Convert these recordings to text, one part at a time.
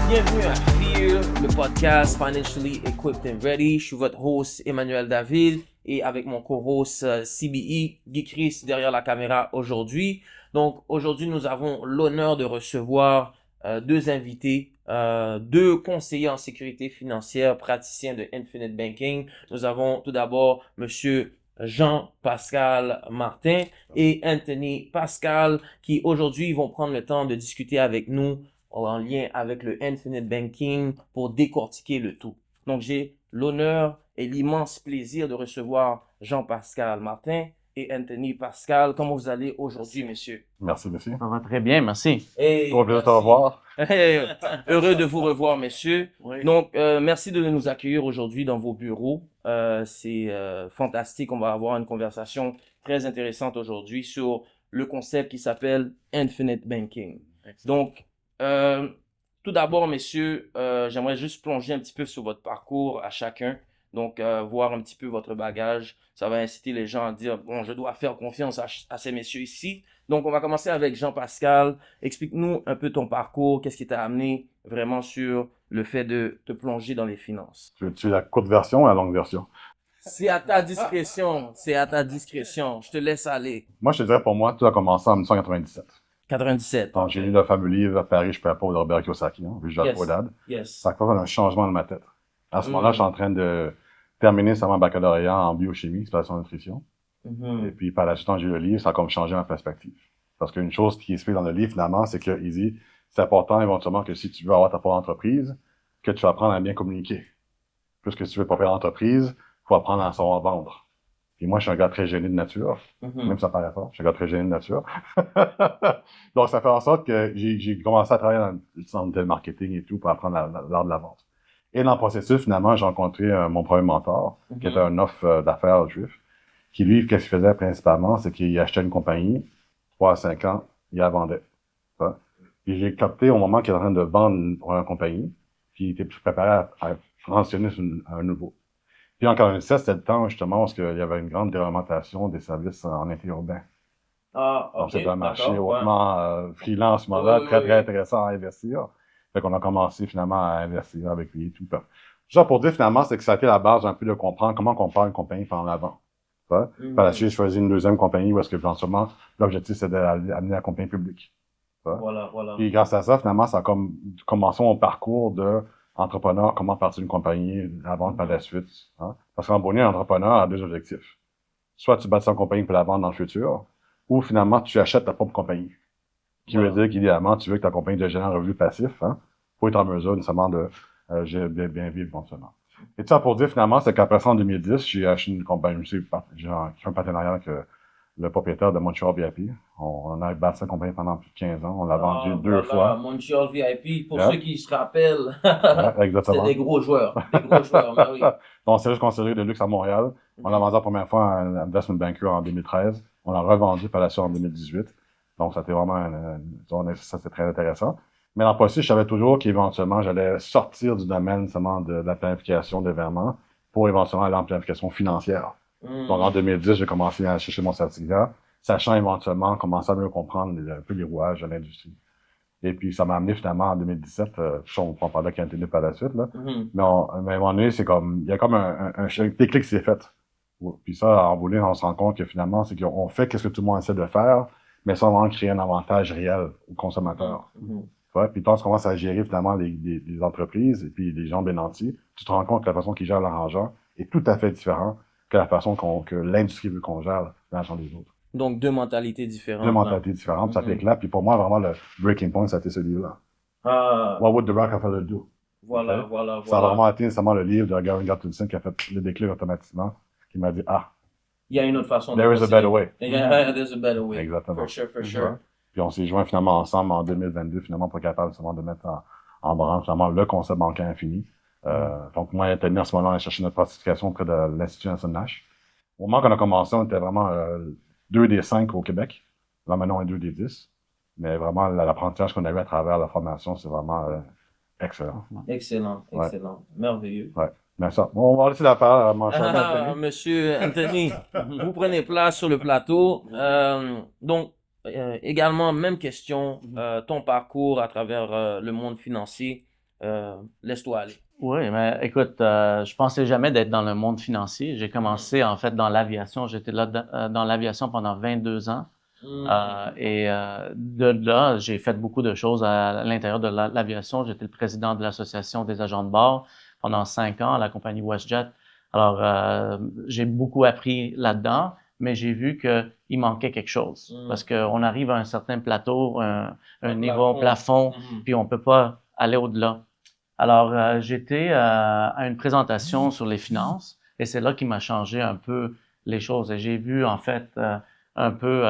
Bienvenue à FEAR, le podcast Financially Equipped and Ready. Je suis votre host Emmanuel David et avec mon co-host CBE, Guy Chris derrière la caméra aujourd'hui. Donc aujourd'hui, nous avons l'honneur de recevoir deux invités, deux conseillers en sécurité financière, praticiens de Infinite Banking. Nous avons tout d'abord Monsieur Jean-Pascal Martin et Anthony Pascal qui aujourd'hui vont prendre le temps de discuter avec nous en lien avec le Infinite Banking pour décortiquer le tout. Donc, j'ai l'honneur et l'immense plaisir de recevoir Jean-Pascal Martin et Anthony Pascal. Comment vous allez aujourd'hui, messieurs? Merci, monsieur. Ça va très bien, merci. Hey, Toujours plaisir de te revoir. Heureux de vous revoir, messieurs. Oui. Donc, merci de nous accueillir aujourd'hui dans vos bureaux. C'est fantastique. On va avoir une conversation très intéressante aujourd'hui sur le concept qui s'appelle Infinite Banking. Donc, tout d'abord, messieurs, j'aimerais juste plonger un petit peu sur votre parcours à chacun. Donc, voir un petit peu votre bagage. Ça va inciter les gens à dire, bon, je dois faire confiance à ces messieurs ici. Donc, on va commencer avec Jean-Pascal. Explique-nous un peu ton parcours. Qu'est-ce qui t'a amené vraiment sur le fait de te plonger dans les finances? Tu veux la courte version ou la longue version? C'est à ta discrétion. C'est à ta discrétion. Je te laisse aller. Moi, je te dirais, pour moi, tout a commencé en 1997. 97. Donc, j'ai lu le fameux livre à Paris, je ne peux pas, de Robert Kiyosaki, hein, vu que j'ai Yes. dad. Yes. Ça a fait un changement dans ma tête. À ce moment-là, je suis en train de terminer mon baccalauréat en biochimie, exploitation nutrition. Mhm. Et puis, par la suite, quand j'ai lu le livre, ça a comme changé ma perspective. Parce qu'une chose qui est expliquée dans le livre, finalement, c'est qu'il dit, c'est important éventuellement que si tu veux avoir ta propre entreprise, que tu apprends à bien communiquer. Puisque si tu veux pas faire d'entreprise, il faut apprendre à savoir vendre. Et moi, je suis un gars très gêné de nature. Mhm. Même si ça paraît fort, je suis un gars très gêné de nature. Donc, ça fait en sorte que j'ai commencé à travailler dans le centre de marketing et tout pour apprendre l'art de la vente. Et dans le processus, finalement, j'ai rencontré mon premier mentor, qui était un offre d'affaires juif, qui lui, qu'est-ce qu'il faisait principalement, c'est qu'il achetait une compagnie, 3 à 5 ans, il la vendait. Ça. Et j'ai capté au moment qu'il était en train de vendre pour une compagnie, puis il était préparé à transitionner sur un nouveau. Puis en 1997, c'était le temps justement où il y avait une grande déréglementation des services en interurbain. Ah, ok. Donc c'était un marché D'accord, ouais. hautement freelance en ce moment-là, Oui, très oui, très oui. intéressant à investir. Fait qu'on a commencé finalement à investir avec lui et tout. Ça pour dire finalement, c'est que ça a été la base un peu de comprendre comment on parle une compagnie pendant l'avant. Par la suite, j'ai choisi une deuxième compagnie où est-ce que éventuellement, l'objectif c'est d'amener la compagnie publique. Voilà. Puis grâce à ça, finalement, ça a comme commencé mon parcours de entrepreneur, comment partir d'une compagnie, la vendre par la suite. Hein? Parce qu'en bonnet, un entrepreneur a deux objectifs. Soit tu bâtis une compagnie pour la vendre dans le futur, ou finalement, tu achètes ta propre compagnie. Qui veut dire qu'idéalement, tu veux que ta compagnie devienne un revenu passif, hein, pour être en mesure nécessairement de bien vivre éventuellement. Et tout ça pour dire finalement, c'est qu'après ça, en 2010, j'ai acheté une compagnie, j'ai fait un partenariat avec le propriétaire de Montreal VIP. On a bâti cette compagnie pendant plus de 15 ans. On l'a vendu deux fois. Montreal VIP, pour Yeah. ceux qui se rappellent, Ouais, c'est exactement. des gros joueurs. Des gros joueurs, mais oui. Donc, c'est juste considéré de luxe à Montréal. On l'a vendu la première fois à un investment banker en 2013. On l'a revendu par la suite en 2018. Donc, ça a été vraiment, ça c'est très intéressant. Mais dans le processus, je savais toujours qu'éventuellement, j'allais sortir du domaine seulement de la planification d'événements pour éventuellement aller en planification financière. Donc, en 2010, j'ai commencé à chercher mon certificat, sachant éventuellement commencer à mieux comprendre un peu les rouages de l'industrie. Et puis, ça m'a amené finalement en 2017, on peut en parler avec Anthony par la suite, là. Mais à un moment donné, c'est comme, il y a comme un déclic qui s'est fait. Puis ça, en voulu, on se rend compte que finalement, c'est qu'on fait qu'est-ce que tout le monde essaie de faire, mais sans vraiment créer un avantage réel aux consommateurs. Ouais, puis quand tu commences à gérer finalement les entreprises et puis les gens bien nantis, tu te rends compte que la façon qu'ils gèrent leur argent est tout à fait différente que la façon que l'industrie veut qu'on gère l'argent des autres. Donc, deux mentalités différentes. Deux mentalités différentes, ça fait clair. Puis pour moi, vraiment, le breaking point, ça a été celui-là. Ah, What would the Rockefeller do? voilà, Okay? voilà. Ça a vraiment été nécessairement le livre de Gary Guttinson qui a fait le déclic automatiquement, qui m'a dit, Il y a une autre façon there de is a better way. Yeah, there's a better way. Exactement. For sure. Puis on s'est joints finalement ensemble en 2022, finalement, pour être capable justement de mettre en branche finalement le concept bancaire infini. Donc moi et Anthony, à ce moment-là, on a cherché notre certification auprès de l'Institut Nelson Nash. Au moment qu'on a commencé, on était vraiment 2 des 5 au Québec. Là, maintenant, on est 2 des 10. Mais vraiment, l'apprentissage qu'on a eu à travers la formation, c'est vraiment excellent. Excellent. Merveilleux. Ouais. Mais ça, on va laisser la parole à mon cher Anthony. Monsieur Anthony, vous prenez place sur le plateau. Donc, également, même question, ton parcours à travers le monde financier, laisse-toi aller. Oui, mais écoute, je pensais jamais d'être dans le monde financier. J'ai commencé en fait dans l'aviation. J'étais là dans l'aviation pendant 22 ans. De là, j'ai fait beaucoup de choses à l'intérieur de l'aviation. J'étais le président de l'association des agents de bord pendant 5 ans à la compagnie WestJet. Alors, j'ai beaucoup appris là-dedans, mais j'ai vu qu'il manquait quelque chose parce qu'on arrive à un certain plateau, un niveau plafond, puis on peut pas aller au-delà. Alors, j'étais à une présentation sur les finances et c'est là qui m'a changé un peu les choses. Et j'ai vu en fait un peu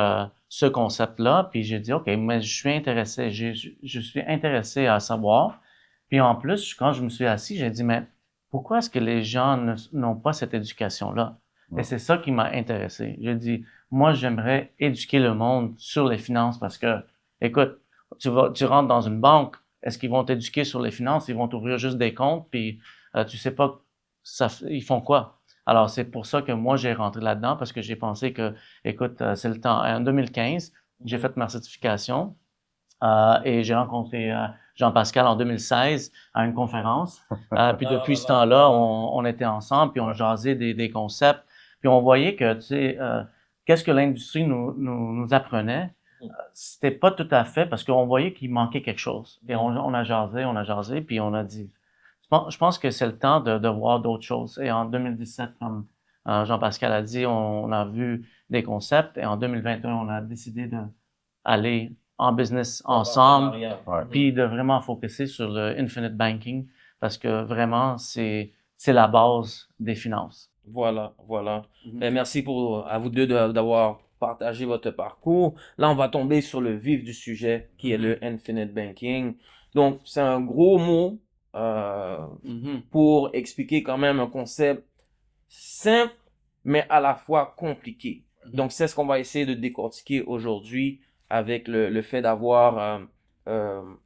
ce concept-là, puis j'ai dit, OK, mais je suis intéressé, je suis intéressé à savoir. Puis en plus, quand je me suis assis, j'ai dit, mais pourquoi est-ce que les gens n'ont pas cette éducation-là? Et c'est ça qui m'a intéressé. J'ai dit, moi, j'aimerais éduquer le monde sur les finances parce que, écoute, tu rentres dans une banque, est-ce qu'ils vont t'éduquer sur les finances? Ils vont t'ouvrir juste des comptes, puis tu sais pas ils font quoi? Alors, c'est pour ça que moi, j'ai rentré là-dedans, parce que j'ai pensé que, écoute, c'est le temps. En 2015, j'ai fait ma certification et j'ai rencontré Jean-Pascal en 2016 à une conférence. Puis depuis ce temps-là, on était ensemble, puis on jasait des concepts, puis on voyait que, tu sais, qu'est-ce que l'industrie nous apprenait? C'était pas tout à fait parce qu'on voyait qu'il manquait quelque chose. Et on a jasé, puis on a dit, je pense que c'est le temps de voir d'autres choses. Et en 2017, comme Jean-Pascal a dit, on a vu des concepts et en 2021, on a décidé d'aller en business ensemble, puis de vraiment focuser sur le infinite banking parce que vraiment, c'est la base des finances. Voilà. Ben, merci à vous deux d'avoir partagé votre parcours. Là, on va tomber sur le vif du sujet qui est le infinite banking. Donc, c'est un gros mot pour expliquer quand même un concept simple, mais à la fois compliqué. Donc, c'est ce qu'on va essayer de décortiquer aujourd'hui avec le fait d'avoir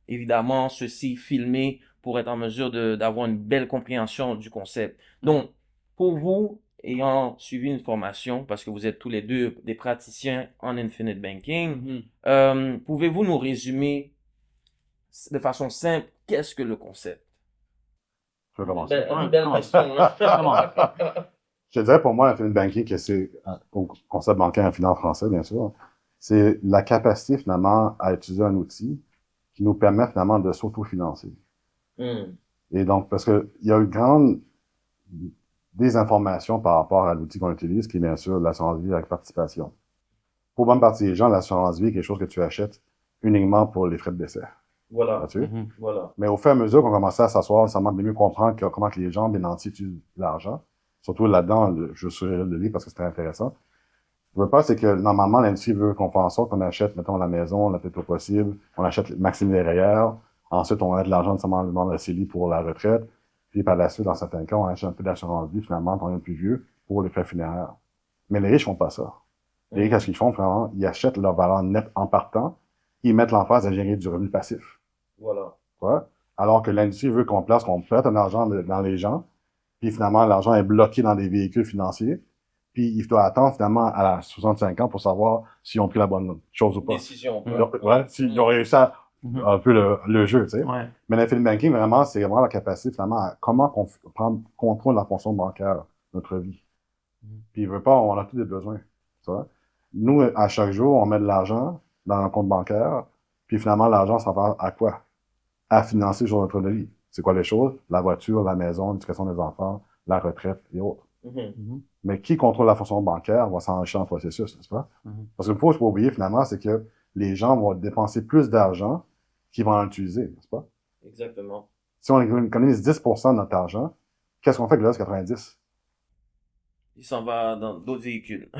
évidemment ceci filmé pour être en mesure d'avoir une belle compréhension du concept. Donc, pour vous, ayant suivi une formation, parce que vous êtes tous les deux des praticiens en Infinite Banking, pouvez-vous nous résumer de façon simple, qu'est-ce que le concept? Je vais commencer. Une belle question, hein? Je te dirais pour moi, Infinite Banking, que c'est au concept bancaire en finance français, bien sûr, c'est la capacité finalement à utiliser un outil qui nous permet finalement de s'autofinancer. Et donc, parce que il y a une grande désinformation par rapport à l'outil qu'on utilise, qui est bien sûr l'assurance vie avec participation. Pour bonne partie des gens, l'assurance vie est quelque chose que tu achètes uniquement pour les frais de décès. Voilà. Voilà. Mais au fur et à mesure qu'on commençait à s'asseoir, ça m'a mieux comprendre comment que les gens bien entiers utilisent l'argent. Surtout là-dedans, je suis le livre parce que c'était intéressant. Je veux pas, c'est que normalement, l'industrie veut qu'on fasse en sorte qu'on achète, mettons, la maison le plus tôt possible, on achète le maximum des REER, ensuite on met de l'argent nécessairement dans le CELI pour la retraite, puis par la suite, dans certains cas, on achète un peu d'assurance vie, finalement, quand on est plus vieux, pour les frais funéraires. Mais les riches font pas ça. Les riches, qu'est-ce qu'ils font, vraiment? Ils achètent leur valeur nette en partant, ils mettent l'emphase à générer du revenu passif. Voilà. Ouais. Alors que l'industrie veut qu'on prête un argent dans les gens, puis finalement, l'argent est bloqué dans des véhicules financiers, puis il doit attendre finalement à la 65 ans pour savoir s'ils ont pris la bonne chose ou pas. Décision. Ouais, s'ils ont réussi à un peu le jeu, tu sais. Ouais. Mais l'infinite banking, vraiment, c'est vraiment la capacité finalement à comment prendre contrôle de la fonction bancaire de notre vie. Puis il veut pas, on a tous des besoins, tu vois. Nous, à chaque jour, on met de l'argent dans un compte bancaire, puis finalement, l'argent s'en va à quoi? À financer sur notre vie. C'est quoi les choses? La voiture, la maison, l'éducation des enfants, la retraite et autres. Mais qui contrôle la fonction bancaire va s'enrichir dans le processus, n'est-ce pas? Parce que le faut pas oublier, finalement, c'est que les gens vont dépenser plus d'argent qu'ils vont en utiliser, n'est-ce pas? Exactement. Si on économise 10% de notre argent, qu'est-ce qu'on fait avec le reste 90? Il s'en va dans d'autres véhicules.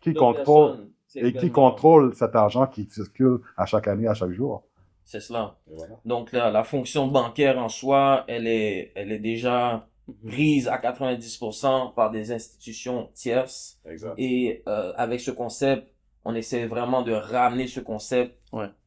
Qui contrôle cet argent qui circule à chaque année, à chaque jour? C'est cela. Voilà. Donc la fonction bancaire en soi, elle est déjà prise à 90% par des institutions tierces. Exact. Et avec ce concept, on essaie vraiment de ramener ce concept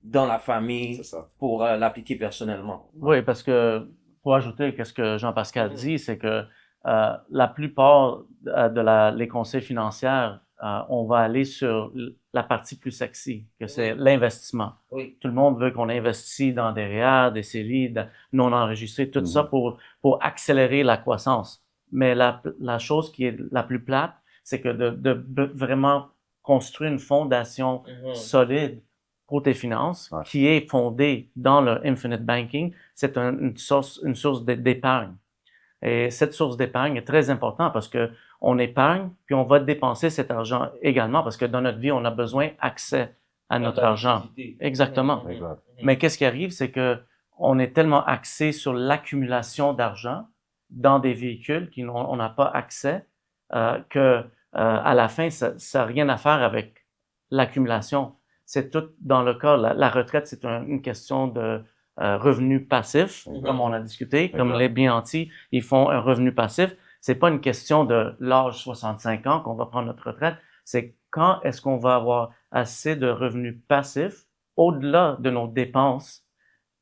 dans la famille pour l'appliquer personnellement. Oui, parce que pour ajouter ce que Jean-Pascal dit, c'est que la plupart les conseils financiers on va aller sur la partie plus sexy, que c'est l'investissement. Oui. Tout le monde veut qu'on investisse dans des REER, des CELI, non enregistrés, tout ça pour accélérer la croissance. Mais la chose qui est la plus plate, c'est que de vraiment construire une fondation solide pour tes finances, qui est fondée dans le Infinite Banking, c'est une source d'épargne. Et cette source d'épargne est très importante parce que on épargne, puis on va dépenser cet argent également parce que dans notre vie, on a besoin d'accès à notre argent. Exactement. Mais qu'est-ce qui arrive, c'est que on est tellement axé sur l'accumulation d'argent dans des véhicules qu'on n'a pas accès, que à la fin, ça n'a rien à faire avec l'accumulation. C'est tout dans le cas, la retraite, c'est une question de revenu passif, comme on a discuté, comme les biens entiers, ils font un revenu passif. C'est pas une question de l'âge 65 ans qu'on va prendre notre retraite, c'est quand est-ce qu'on va avoir assez de revenus passifs au-delà de nos dépenses,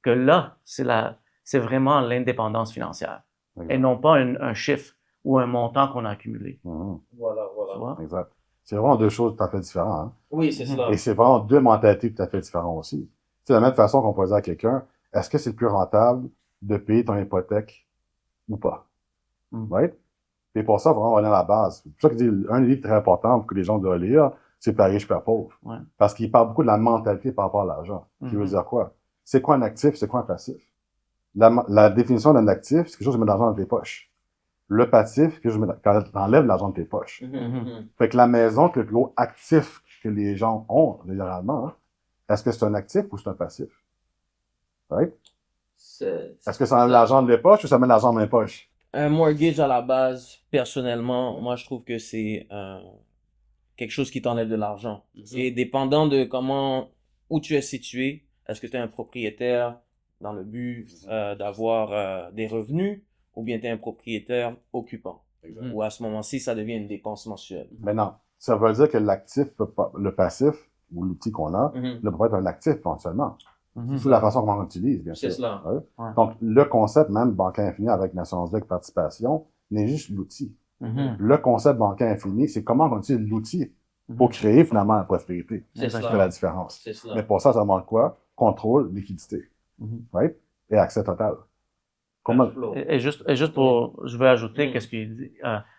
que là, c'est vraiment l'indépendance financière. Et non pas un chiffre ou un montant qu'on a accumulé. Voilà. Tu vois? Exact. C'est vraiment deux choses tout à fait différentes. Hein? Oui, c'est cela. Et c'est vraiment deux mentalités tout à fait différentes aussi. C'est de la même façon qu'on pourrait dire à quelqu'un, est-ce que c'est le plus rentable de payer ton hypothèque ou pas? Right? Et pour ça, vraiment, on est à la base. C'est pour ça que je dis, un des livres très important que les gens doivent lire, c'est Père riche, Père pauvre. Ouais. Parce qu'il parle beaucoup de la mentalité par rapport à l'argent. Qui veut dire quoi? C'est quoi un actif? C'est quoi un passif? La définition d'un actif, c'est quelque chose qui met de l'argent dans tes poches. Le passif, c'est quelque chose quand tu enlèves l'argent de tes poches. Fait que la maison, que le plus gros actif que les gens ont, généralement, hein, est-ce que c'est un actif ou c'est un passif? Right? Est-ce que ça enlève l'argent de les poches ou ça met l'argent dans les poches? Un mortgage à la base, personnellement, moi je trouve que c'est quelque chose qui t'enlève de l'argent. Et dépendant de où tu es situé, est-ce que tu es un propriétaire dans le but d'avoir des revenus ou bien tu es un propriétaire occupant. Ou à ce moment-ci, ça devient une dépense mensuelle. Mais non, ça veut dire que l'actif, le passif, ou l'outil qu'on a, ne peut pas être un actif éventuellement. C'est la façon comment on l'utilise, bien sûr. C'est cela. Ouais. Donc, le concept même bancaire infini avec l'assurance vie avec participation n'est juste l'outil. Le concept bancaire infini, c'est comment on utilise l'outil pour créer finalement la prospérité. C'est ça cela. qui fait la différence. C'est cela. Mais pour ça manque quoi? Contrôle, liquidité. Right? Et accès total. Comment... Et juste pour, je veux ajouter qu'est-ce qu'il dit,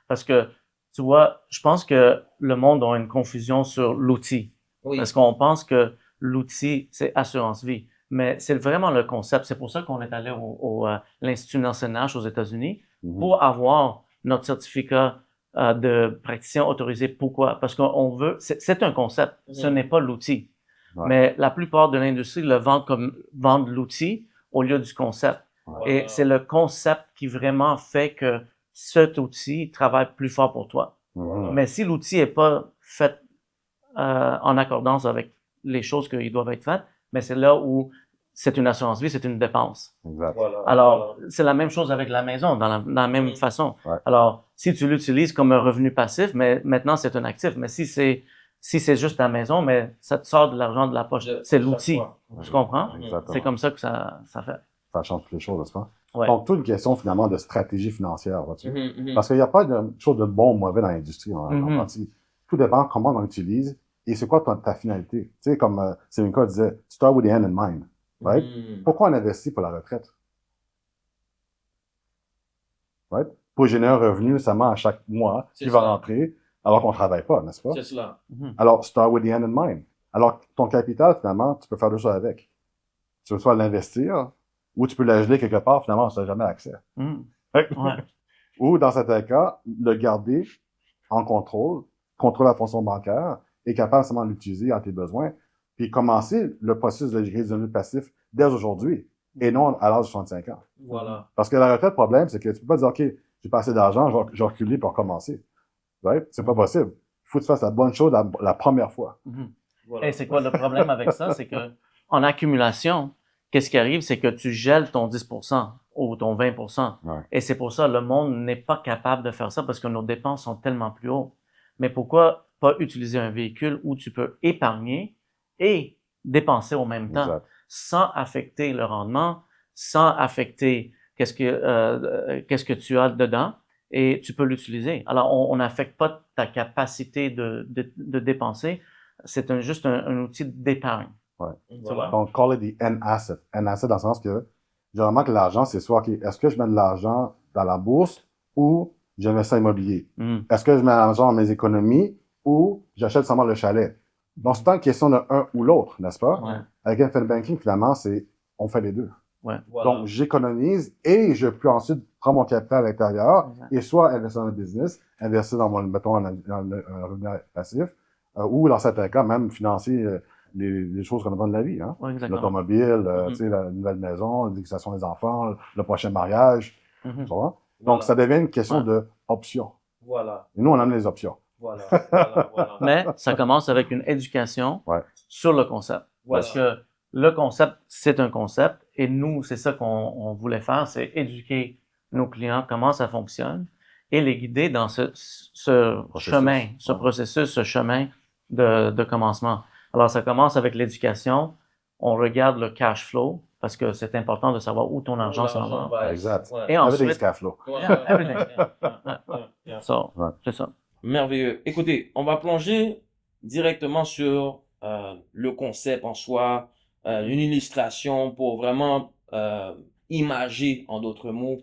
parce que, tu vois, je pense que le monde a une confusion sur l'outil. Oui. Parce qu'on pense que l'outil, c'est assurance vie. Mais c'est vraiment le concept. C'est pour ça qu'on est allé au l'Institut Nelson Nash aux États-Unis pour avoir notre certificat de praticien autorisé. Pourquoi? Parce qu'on veut, c'est un concept. Ce n'est pas l'outil. Mais la plupart de l'industrie le vendent l'outil au lieu du concept. Et c'est le concept qui vraiment fait que cet outil travaille plus fort pour toi. Mais si l'outil est pas fait en accordance avec les choses qui doivent être faites, mais c'est là où c'est une assurance vie, c'est une dépense. Alors, c'est la même chose avec la maison, dans la même façon. Alors, si tu l'utilises comme un revenu passif, mais maintenant c'est un actif. Mais si c'est juste ta maison, mais ça te sort de l'argent de la poche, c'est l'outil. Tu comprends? C'est comme ça que ça fait. Ça change toutes les choses, n'est-ce pas? Ouais. Donc, toute une question, finalement, de stratégie financière, vois-tu? Parce qu'il n'y a pas de chose de bon ou mauvais dans l'industrie, en partie. Tout dépend comment on l'utilise et c'est quoi ta finalité. Tu sais, comme Sevinka disait, start with the end in mind, right? Pourquoi on investit pour la retraite? Right? Pour générer un revenu nécessairement à chaque mois qui va rentrer, alors qu'on travaille pas, n'est-ce pas? C'est cela. Alors, start with the end in mind. Alors, ton capital, finalement, tu peux faire deux choses avec. Tu peux soit l'investir, ou tu peux la geler quelque part, finalement, on n'a jamais accès. Ou, dans certains cas, le garder en contrôler la fonction bancaire, et capable seulement de l'utiliser à tes besoins, puis commencer le processus de gérer des revenus passifs dès aujourd'hui, et non à l'âge de 65 ans. Voilà. Parce que la retraite, le problème, c'est que tu peux pas dire, OK, j'ai pas assez d'argent, je vais reculer pour recommencer. Right? C'est pas possible. Il faut que tu fasses la bonne chose la première fois. Et c'est quoi le problème avec ça? C'est que, en accumulation, qu'est-ce qui arrive? C'est que tu gèles ton 10% ou ton 20%. Et c'est pour ça que le monde n'est pas capable de faire ça parce que nos dépenses sont tellement plus hautes. Mais pourquoi pas utiliser un véhicule où tu peux épargner et dépenser au même temps sans affecter le rendement, sans affecter qu'est-ce que tu as dedans et tu peux l'utiliser. Alors, on n'affecte pas ta capacité de dépenser. C'est juste un outil d'épargne. Ouais. Voilà. Donc, call it the N-asset. N-asset dans le sens que, généralement, que l'argent, c'est soit, OK, est-ce que je mets de l'argent dans la bourse ou j'investis en immobilier? Est-ce que je mets l'argent dans mes économies ou j'achète seulement le chalet? Donc, c'est pas une question de un ou l'autre, n'est-ce pas? Ouais. Avec Infinite Banking, finalement, on fait les deux. Ouais. Voilà. Donc, j'économise et je peux ensuite prendre mon capital à l'intérieur Exact. et soit investir dans le business, investir dans mettons, un revenu passif, ou dans certains cas, même financer les choses qu'on a besoin de la vie, hein. Ouais, exactement. L'automobile, tu sais, la nouvelle maison, l'éducation des enfants, le prochain mariage, tu vois? Donc, Voilà. ça devient une question d'options. Voilà. Et nous, on aime les options. Voilà. Voilà. Mais ça commence avec une éducation Ouais. sur le concept. Voilà. Parce que le concept, c'est un concept. Et nous, c'est ça qu'on voulait faire, c'est éduquer nos clients comment ça fonctionne et les guider dans ce chemin, ce processus, ce chemin de commencement. Alors, ça commence avec l'éducation. On regarde le cash flow parce que c'est important de savoir où ton argent s'en va. Exact. Ouais. Et ensuite, Everything's cash flow. Voilà. everything. Yeah. So, Ouais. c'est ça. Merveilleux. Écoutez, on va plonger directement sur le concept en soi, une illustration pour vraiment imager, en d'autres mots,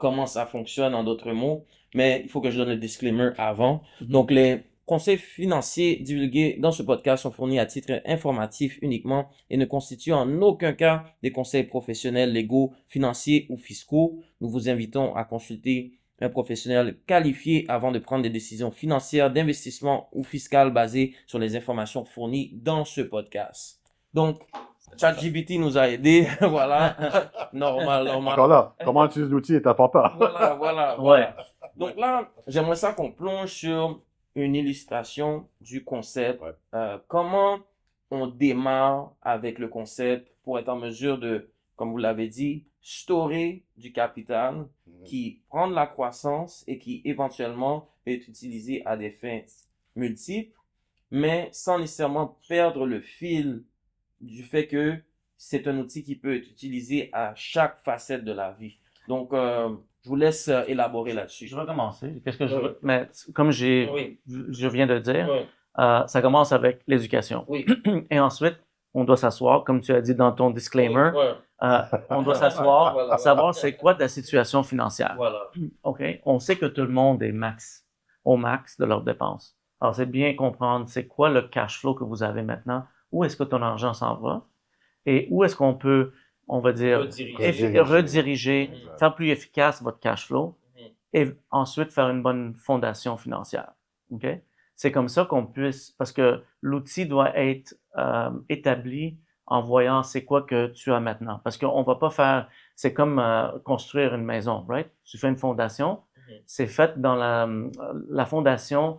comment ça fonctionne, en d'autres mots. Mais il faut que je donne le disclaimer avant. Donc, les conseils financiers divulgués dans ce podcast sont fournis à titre informatif uniquement et ne constituent en aucun cas des conseils professionnels, légaux, financiers ou fiscaux. Nous vous invitons à consulter un professionnel qualifié avant de prendre des décisions financières, d'investissement ou fiscales basées sur les informations fournies dans ce podcast. Donc, ChatGPT nous a aidés, voilà. Normal. Encore là, comment utiliser l'outil est important. Voilà. Ouais. Donc là, j'aimerais ça qu'on plonge sur une illustration du concept. Ouais. Comment on démarre avec le concept pour être en mesure de, comme vous l'avez dit, storer du capital qui prend de la croissance et qui éventuellement peut être utilisé à des fins multiples, mais sans nécessairement perdre le fil du fait que c'est un outil qui peut être utilisé à chaque facette de la vie. Donc, je vous laisse élaborer là-dessus. Je vais commencer. Qu'est-ce que je Oui. veux? Mais comme Oui. je viens de dire, Oui. ça commence avec l'éducation. Oui. Et ensuite, on doit s'asseoir, comme tu as dit dans ton disclaimer, on doit s'asseoir, Voilà. savoir c'est quoi ta situation financière. Voilà. OK? On sait que tout le monde est au max de leurs dépenses. Alors, c'est bien comprendre c'est quoi le cash flow que vous avez maintenant, où est-ce que ton argent s'en va et où est-ce qu'on peut, on va dire, rediriger, faire plus efficace votre cash flow et ensuite faire une bonne fondation financière. OK? C'est comme ça qu'on puisse, parce que l'outil doit être établi en voyant c'est quoi que tu as maintenant. Parce qu'on va pas faire, c'est comme construire une maison, right? Tu fais une fondation, c'est fait dans la fondation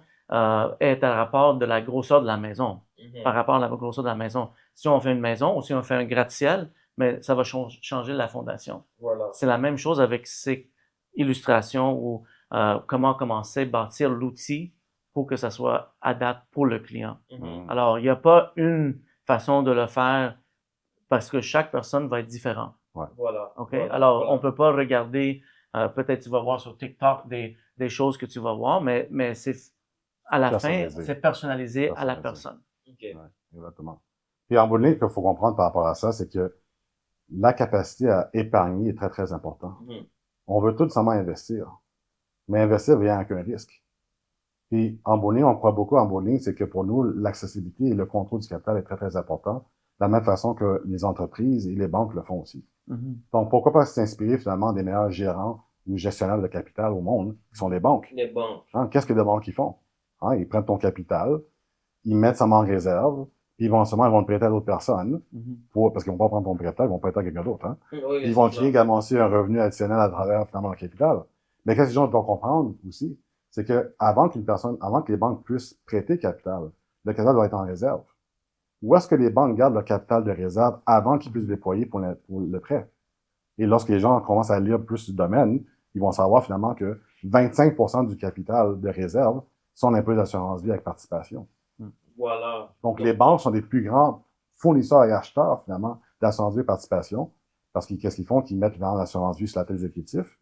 est à rapport de la grosseur de la maison, par rapport à la grosseur de la maison. Si on fait une maison ou si on fait un gratte-ciel, mais ça va changer la fondation. Voilà. C'est la même chose avec ces illustrations ou comment commencer à bâtir l'outil pour que ça soit adapté pour le client. Alors, il n'y a pas une façon de le faire parce que chaque personne va être différente. Voilà. OK? Alors, on peut pas regarder, peut-être tu vas voir sur TikTok des choses que tu vas voir, mais c'est à la fin, c'est personnalisé à la personne. Okay. Ouais, exactement. Puis en bout de ligne, ce qu'il faut comprendre par rapport à ça, c'est que la capacité à épargner est très, très importante. On veut tout simplement investir. Mais investir vient avec un risque. Puis en bout de ligne, on croit beaucoup en bout de ligne, c'est que pour nous, l'accessibilité et le contrôle du capital est très, très important. De la même façon que les entreprises et les banques le font aussi. Donc, pourquoi pas s'inspirer finalement des meilleurs gérants ou gestionnaires de capital au monde, qui sont les banques. Les banques. Hein, qu'est-ce que les banques ils font? Hein, ils prennent ton capital, ils mettent ça en réserve, puis éventuellement, ils vont le prêter à d'autres personnes, parce qu'ils vont pas prendre ton capital, ils vont prêter à quelqu'un d'autre. Hein. Oui, Ils vont créer également aussi un revenu additionnel à travers finalement le capital. Mais qu'est-ce que les gens doivent comprendre aussi? C'est que avant que les banques puissent prêter capital, le capital doit être en réserve. Où est-ce que les banques gardent leur capital de réserve avant qu'ils puissent le déployer pour le prêt? Et lorsque les gens commencent à lire plus du domaine, ils vont savoir finalement que 25% du capital de réserve sont l'impôt d'assurance vie avec participation. Voilà. Donc, les banques sont des plus grands fournisseurs et acheteurs, finalement, d'assurance vie et participation. Parce qu'est-ce qu'ils font? Qu'ils mettent l'assurance vie sur la tête exécutif.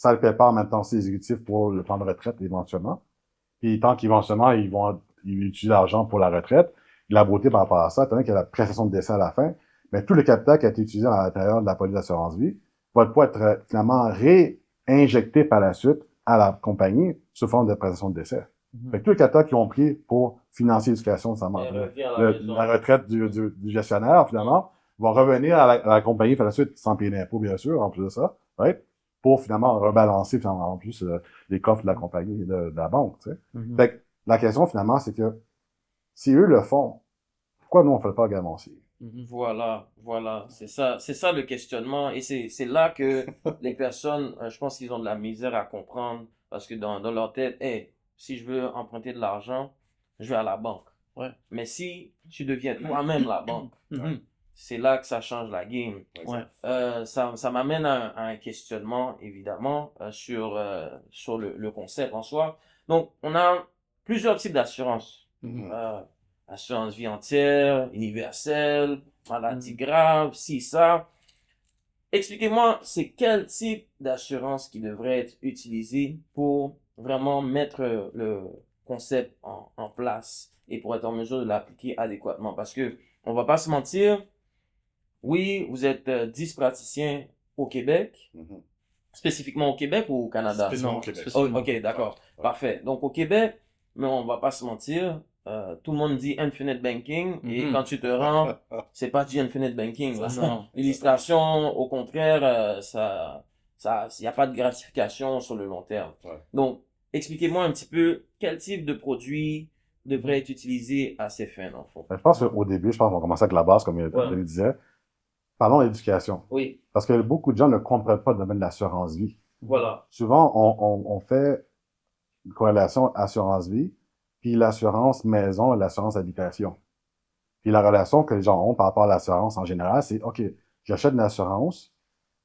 ça le prépare en même temps aussi les exécutifs pour le plan de retraite éventuellement. Puis tant qu'éventuellement, ils vont utiliser l'argent pour la retraite, la beauté par rapport à ça, étant donné qu'il y a la prestation de décès à la fin, mais tout le capital qui a été utilisé à l'intérieur de la police d'assurance vie va pouvoir être finalement réinjecté par la suite à la compagnie sous forme de prestation de décès. Fait que tout le capital qu'ils ont pris pour financer l'éducation, la retraite du gestionnaire, finalement, va revenir à la compagnie par la suite, sans payer d'impôts, bien sûr, en plus de ça, right? Pour finalement rebalancer, finalement, en plus, les coffres de la compagnie, de la banque, tu sais. Fait que la question, finalement, c'est que si eux le font, pourquoi nous, on ne fait le pas à Gamancier? Voilà. C'est ça le questionnement. Et c'est là que les personnes, je pense qu'ils ont de la misère à comprendre parce que dans leur tête, hey, si je veux emprunter de l'argent, je vais à la banque. Ouais. Mais si tu deviens toi-même la banque, c'est là que ça change la game. Ouais. Ça m'amène à un questionnement, évidemment, sur le concept en soi. Donc, on a plusieurs types d'assurances. Assurance vie entière, universelle, maladie grave, si, ça. Expliquez-moi, c'est quel type d'assurance qui devrait être utilisé pour vraiment mettre le concept en place et pour être en mesure de l'appliquer adéquatement. Parce que, on va pas se mentir, oui, vous êtes 10 praticiens au Québec, spécifiquement au Québec ou au Canada? Spécifiquement au Québec. Oh, ok, d'accord, parfait. Donc au Québec, mais on va pas se mentir, tout le monde dit Infinite Banking et quand tu te rends, c'est pas du Infinite Banking. Là. Non. L'illustration, au contraire, y a pas de gratification sur le long terme. Donc, expliquez-moi un petit peu quel type de produit devrait être utilisé à ces fins, en fond. Je pense qu'au début, qu'on va commencer avec la base, comme il disait. Parlons d'éducation. Oui. Parce que beaucoup de gens ne comprennent pas le domaine de l'assurance vie. Voilà. Souvent, on fait une corrélation assurance-vie, puis l'assurance maison et l'assurance habitation. Puis la relation que les gens ont par rapport à l'assurance en général, c'est, OK, j'achète une assurance,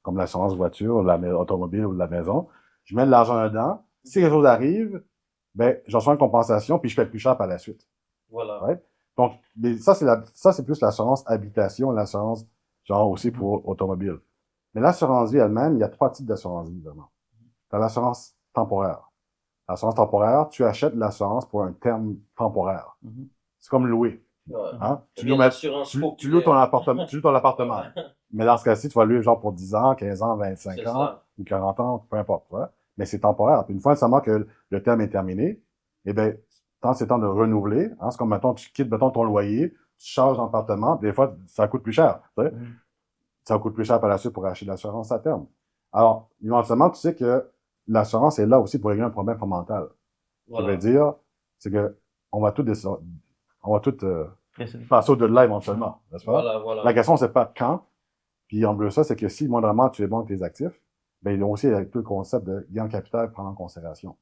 comme l'assurance voiture, automobile ou de la maison, je mets de l'argent dedans, si quelque chose arrive, ben, j'en reçois une compensation, puis je paie plus cher par la suite. Voilà. Ouais? Donc, ça, c'est plus l'assurance habitation, l'assurance, genre aussi pour automobile. Mais l'assurance vie elle-même, il y a 3 types d'assurance vie, vraiment. T'as l'assurance temporaire. L'assurance temporaire, tu achètes l'assurance pour un terme temporaire. C'est comme louer. Hein? Tu loues ton appartement. Mais dans ce cas-ci, tu vas louer genre pour 10 ans, 15 ans, 25 ans, ou 40 ans, peu importe. Ouais? Mais c'est temporaire. Puis une fois seulement que le terme est terminé, eh bien, quand c'est temps de renouveler, hein, c'est comme, mettons, tu quittes, mettons, ton loyer, tu changes d'appartement, des fois, ça coûte plus cher. Tu sais? Ça coûte plus cher par la suite pour acheter l'assurance à terme. Alors, éventuellement, tu sais que l'assurance est là aussi pour régler un problème fondamental. Voilà. Ça veut dire, c'est que on va tout passer au-delà éventuellement, n'est-ce pas? Voilà. La question, c'est pas quand. Puis en plus ça, c'est que si moindrement tu es bon avec tes actifs, ben ils ont aussi tout le concept de gain de capital à prendre en considération.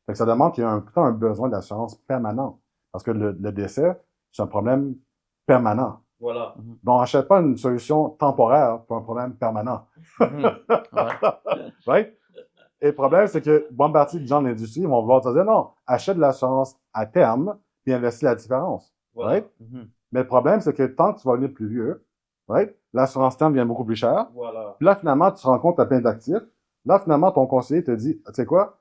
Fait que ça demande qu'il y a un besoin d'assurance permanent. Parce que le décès, c'est un problème permanent. Voilà. Donc, on n'achète pas une solution temporaire pour un problème permanent. Right? Et le problème, c'est que bonne partie des gens de l'industrie vont vouloir te dire non, achète de l'assurance à terme, puis investis la différence. Voilà. Right? Mais le problème, c'est que tant que tu vas devenir plus vieux, right? L'assurance terme devient beaucoup plus cher. Voilà. Puis là, finalement, tu te rends compte que tu as plein d'actifs. Là, finalement, ton conseiller te dit, tu sais quoi,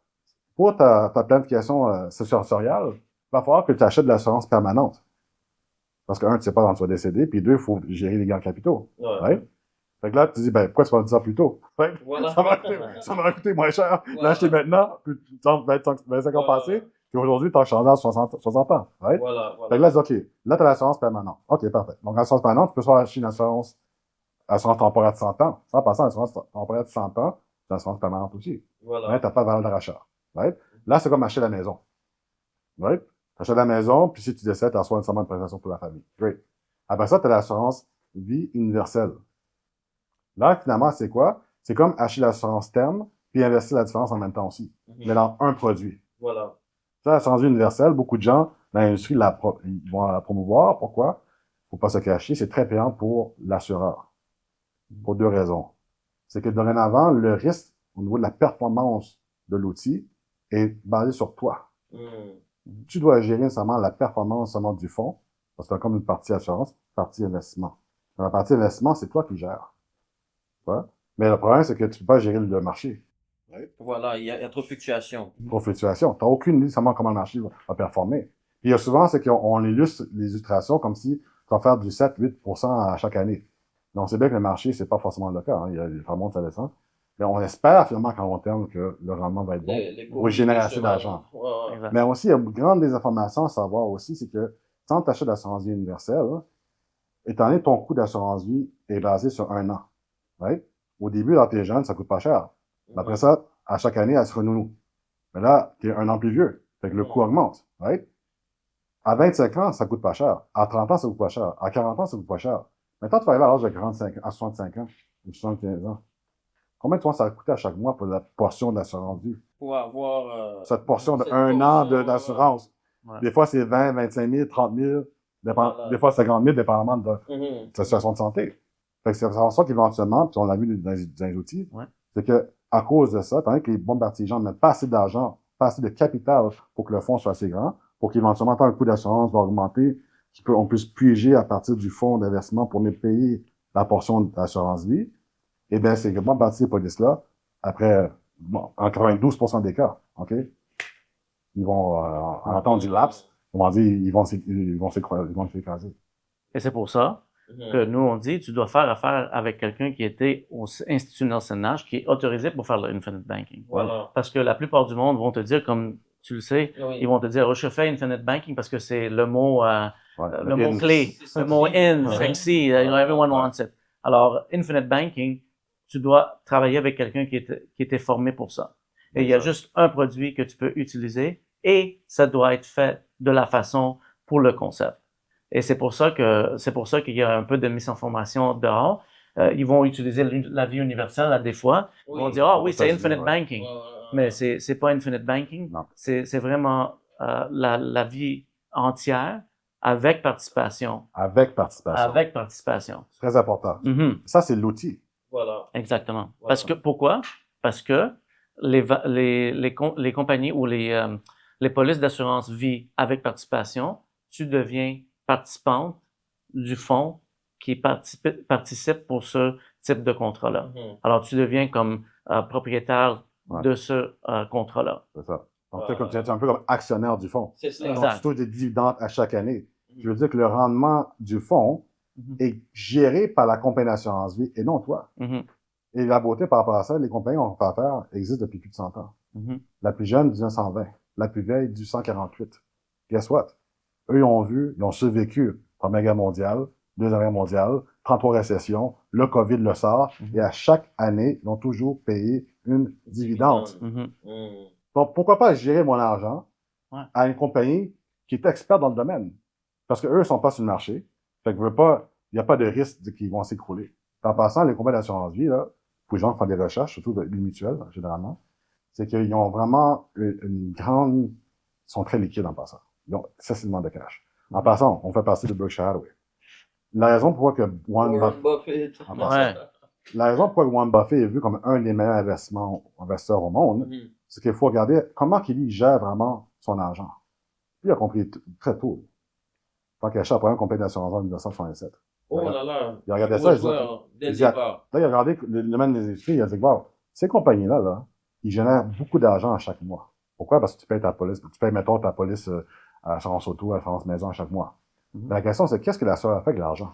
pour ta planification sensoriale, il va falloir que tu achètes de l'assurance permanente. Parce que, un, tu sais pas quand tu vas décéder, puis deux, il faut gérer les gains de capitaux. Right? Fait que là, tu te dis, ben, pourquoi tu vas me dire ça plus tôt? Voilà. Ça m'a coûté moins cher. L'acheter maintenant, plus 25 ans passés, puis aujourd'hui, t'en changes à 60 ans. Right? Voilà. Fait que là, OK. Là, t'as l'assurance permanente. OK, parfait. Donc, l'assurance permanente, tu peux soit acheter une assurance temporaire de 100 ans. Sans passer à l'assurance temporaire de 100 ans, c'est l'assurance permanente aussi. Voilà. Right? T'as pas de valeur de rachat. Right? Là, c'est comme acheter la maison. Right? T'achètes la maison, puis si tu décèdes, tu reçois une somme de prestation pour la famille. Great. Après ça, tu as l'assurance vie universelle. Là, finalement, c'est quoi? C'est comme acheter l'assurance terme, puis investir la différence en même temps aussi. Mais dans un produit. Voilà. Ça, l'assurance vie universelle, beaucoup de gens dans l'industrie ils vont la promouvoir. Pourquoi? Faut pas se cacher, c'est très payant pour l'assureur. Pour 2 raisons. C'est que dorénavant, le risque au niveau de la performance de l'outil est basé sur toi. Tu dois gérer nécessairement la performance seulement du fonds, parce que c'est comme une partie assurance, partie investissement. Dans la partie investissement, c'est toi qui gères. Ouais. Mais le problème, c'est que tu peux pas gérer le marché. Voilà, il y a trop de fluctuations. Trop de fluctuations. Tu n'as aucune idée seulement comment le marché va performer. Puis il y a souvent, c'est qu'on illustre les illustrations comme si tu vas faire du 7-8% à chaque année. Mais on sait bien que le marché, c'est pas forcément le cas. Hein. Il y a des remontes, ça descend. Mais on espère finalement qu'à long terme, que le rendement va être bon pour générer assez d'argent. Exact. Mais aussi, il y a une grande désinformation à savoir aussi, c'est que quand tu achètes l'assurance vie universelle, là, étant donné que ton coût d'assurance vie est basé sur 1 an, right? Au début, dans tes jeunes, ça coûte pas cher. Mais après ça, à chaque année, elle se renouvelle. Mais là, tu es 1 an plus vieux. Fait que le coût augmente, right? À 25 ans, ça coûte pas cher. À 30 ans, ça coûte pas cher. À 40 ans, ça coûte pas cher. Maintenant, tu vas arriver à l'âge de 45 à 65 ans ou 75 ans. Combien de temps ça va coûter à chaque mois pour la portion d'assurance vie? Pour avoir Cette portion de cette 1 an portion, d'assurance. Ouais. Des fois, c'est 20, 25 000, 30 000, Voilà. des fois 50 000, dépendamment de Mhm. ta situation de santé. Fait que c'est en sorte qu'éventuellement, puis on l'a vu dans les outils, Ouais. c'est que à cause de ça, tant que les bons artisans ne mettent pas assez d'argent, pas assez de capital pour que le fonds soit assez grand, pour qu'éventuellement, tant le coût d'assurance va augmenter, on puisse puiser à partir du fonds d'investissement pour nous payer la portion d'assurance vie, eh bien, ces bons parties de police-là, après, bon, en 92% des cas, OK? Ils vont, en attendant du laps, on dit, ils vont s'écraser. Et c'est pour ça que nous, on dit, tu dois faire affaire avec quelqu'un qui était au Institut Nelson Nash, qui est autorisé pour faire le Infinite Banking. Voilà. Parce que la plupart du monde vont te dire, comme tu le sais, Oui. ils vont te dire, oh, je fais Infinite Banking parce que c'est le mot, Ouais. le mot clé, C'est le mot sexy. in, Ouais. sexy, you know, everyone Ouais. wants it. Alors, Infinite Banking, tu dois travailler avec quelqu'un qui était formé pour ça. Et il y a juste un produit que tu peux utiliser et ça doit être fait de la façon pour le concept. Et c'est pour ça qu'il y a un peu de misinformation dehors. Ils vont utiliser la vie universelle à des fois. Ils vont dire, ah oui, c'est Infinite Banking. Mais c'est pas Infinite Banking. Non. C'est vraiment la vie entière avec participation. Avec participation. Avec participation. C'est très important. Mhm. Ça, c'est l'outil. Voilà. Exactement. Voilà. Parce que pourquoi? Parce que les compagnies ou les polices d'assurance vie avec participation, tu deviens participante du fonds qui participe pour ce type de contrat-là. Mhm. Alors, tu deviens comme propriétaire Ouais. de ce contrat-là. C'est ça. Donc, tu es un peu comme actionnaire du fonds. C'est ça. Exact. Donc, tu touches des dividendes à chaque année. Je veux dire que le rendement du fonds Mhm. est géré par la compagnie d'assurance vie et non toi. Mhm. Et la beauté par rapport à ça, les compagnies qu'on fait affaire existent depuis plus de 100 ans. Mhm. La plus jeune, 1920. La plus vieille, 1848. Guess what? Eux, ils ont survécu Première Guerre mondiale, Deuxième Guerre mondiale, 33 récessions, le COVID le sort, et à chaque année, ils ont toujours payé une dividende. Mhm. Mhm. Donc, pourquoi pas gérer mon argent Ouais. à une compagnie qui est experte dans le domaine? Parce que eux, ils sont pas sur le marché. Fait que il n'y a pas de risque qu'ils vont s'écrouler. En passant, les compagnies d'assurance vie, là, pour les gens qui font des recherches, surtout les mutuelles, généralement, c'est qu'ils ont vraiment une grande, ils sont très liquides en passant. Ils ont excessivement de cash. En passant, on fait partie de Berkshire Hathaway. La raison pourquoi que Warren Buffett. En Ouais. La raison pourquoi Warren Buffett est vu comme un des meilleurs investisseurs au monde, Mhm. c'est qu'il faut regarder comment il gère vraiment son argent. Lui, il a compris très tôt. Tant qu'il achète la première compagnie d'assurance en 1967. Oh là là. Il a regardé Gros ça, il joueur dès le il a- départ. Là, il a regardé le domaine des industries, il a dit, wow, ces compagnies-là, là, ils génèrent beaucoup d'argent à chaque mois. Pourquoi? Parce que tu payes ta police, tu payes, mettons, ta police à assurance auto, à assurance maison à chaque mois. Mhm. Mais la question, c'est qu'est-ce que l'assureur fait avec l'argent?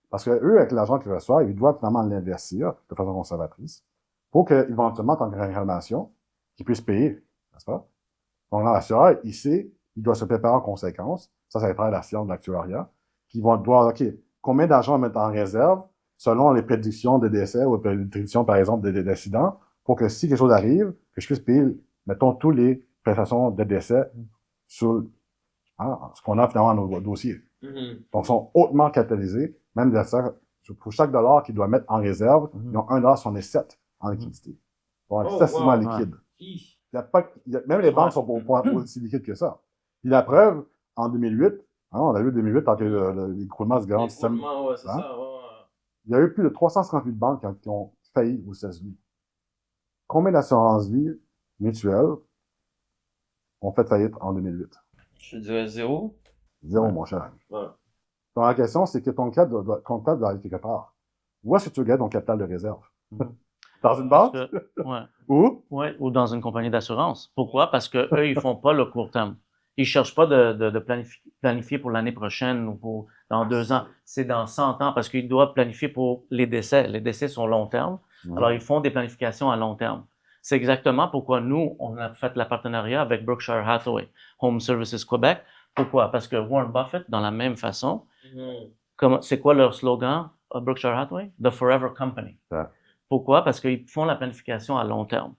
Parce que eux, avec l'argent qu'ils reçoivent, ils doivent finalement l'investir de façon conservatrice pour qu'éventuellement, en tant que réclamation, qu'ils puissent payer, n'est-ce pas? Donc, l'assureur, il sait, il doit se préparer en conséquence. Ça va être la science de l'actuariat, qui vont devoir, OK, combien d'argent on met en réserve selon les prédictions de décès ou les prédictions, par exemple, d'accidents, pour que si quelque chose arrive, que je puisse payer, mettons, tous les prestations de décès sur ce qu'on a finalement dans nos dossiers. Mhm. Donc, ils sont hautement capitalisés, même pour chaque dollar qu'ils doivent mettre en réserve, Mhm. ils ont $1,67 en liquidité. Donc, Oh, excessivement wow. liquide. Hi. Même les banques Ouais. sont au point aussi liquides que ça. Puis la preuve, en 2008, on a vu 2008, tant que l'écroulement se garde, L'écroulement, ouais, c'est Hein? ça. Ouais. il y a eu plus de 358 banques qui ont failli aux États-Unis. Combien d'assurances vie mutuelles ont fait faillite en 2008? Je dirais 0. Zéro, Ouais. mon cher. Ouais. Donc, la question, c'est que ton capital doit aller quelque part. Où est-ce que tu gagnes ton capital de réserve? Mhm. Dans une banque? Ouais. Ou? Ouais, ou dans une compagnie d'assurance. Pourquoi? Parce que eux, ils font pas le court terme. Ils cherchent pas de planifier pour l'année prochaine ou pour dans 2 ans. C'est dans 100 ans parce qu'ils doivent planifier pour les décès. Les décès sont long terme. Alors, ils font des planifications à long terme. C'est exactement pourquoi nous, on a fait le partenariat avec Berkshire Hathaway, Home Services Québec. Pourquoi? Parce que Warren Buffett, dans la même façon, c'est quoi leur slogan, Berkshire Hathaway? The Forever Company. Ouais. Pourquoi? Parce qu'ils font la planification à long terme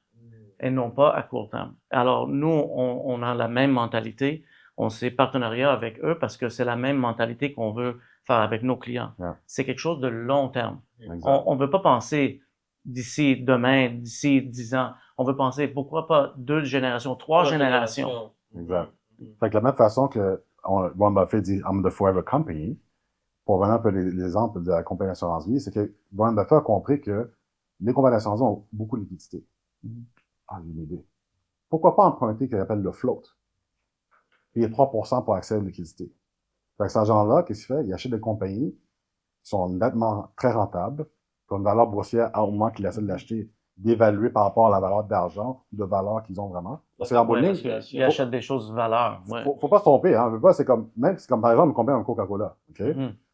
et non pas à court terme. Alors, nous, on a la même mentalité. On s'est partenariat avec eux parce que c'est la même mentalité qu'on veut faire avec nos clients. Ouais. C'est quelque chose de long terme. Exact. On ne veut pas penser d'ici demain, d'ici 10 ans. On veut penser, pourquoi pas 2 générations, 3 générations. Exact. Fait que de la même façon que Warren Buffett dit I'm the forever company, pour venir un peu l'exemple de la compagnie d'assurance vie, c'est que Warren Buffett a compris que les compagnies d'assurance vie ont beaucoup de liquidité. Ah, j'ai une idée. Pourquoi pas emprunter ce qu'il appelle le float? Payer 3% pour accès à la liquidité. Fait que cet argent-là, qu'est-ce qu'il fait? Il achète des compagnies qui sont nettement très rentables, qui ont une valeur boursière au moment qu'il essaie de l'acheter, d'évaluer par rapport à la valeur d'argent, de valeur qu'ils ont vraiment. Parce que en bout de ligne, Ils achètent des choses de valeur. Ouais. faut pas se tromper, hein. C'est comme par exemple, combien un Coca-Cola, OK?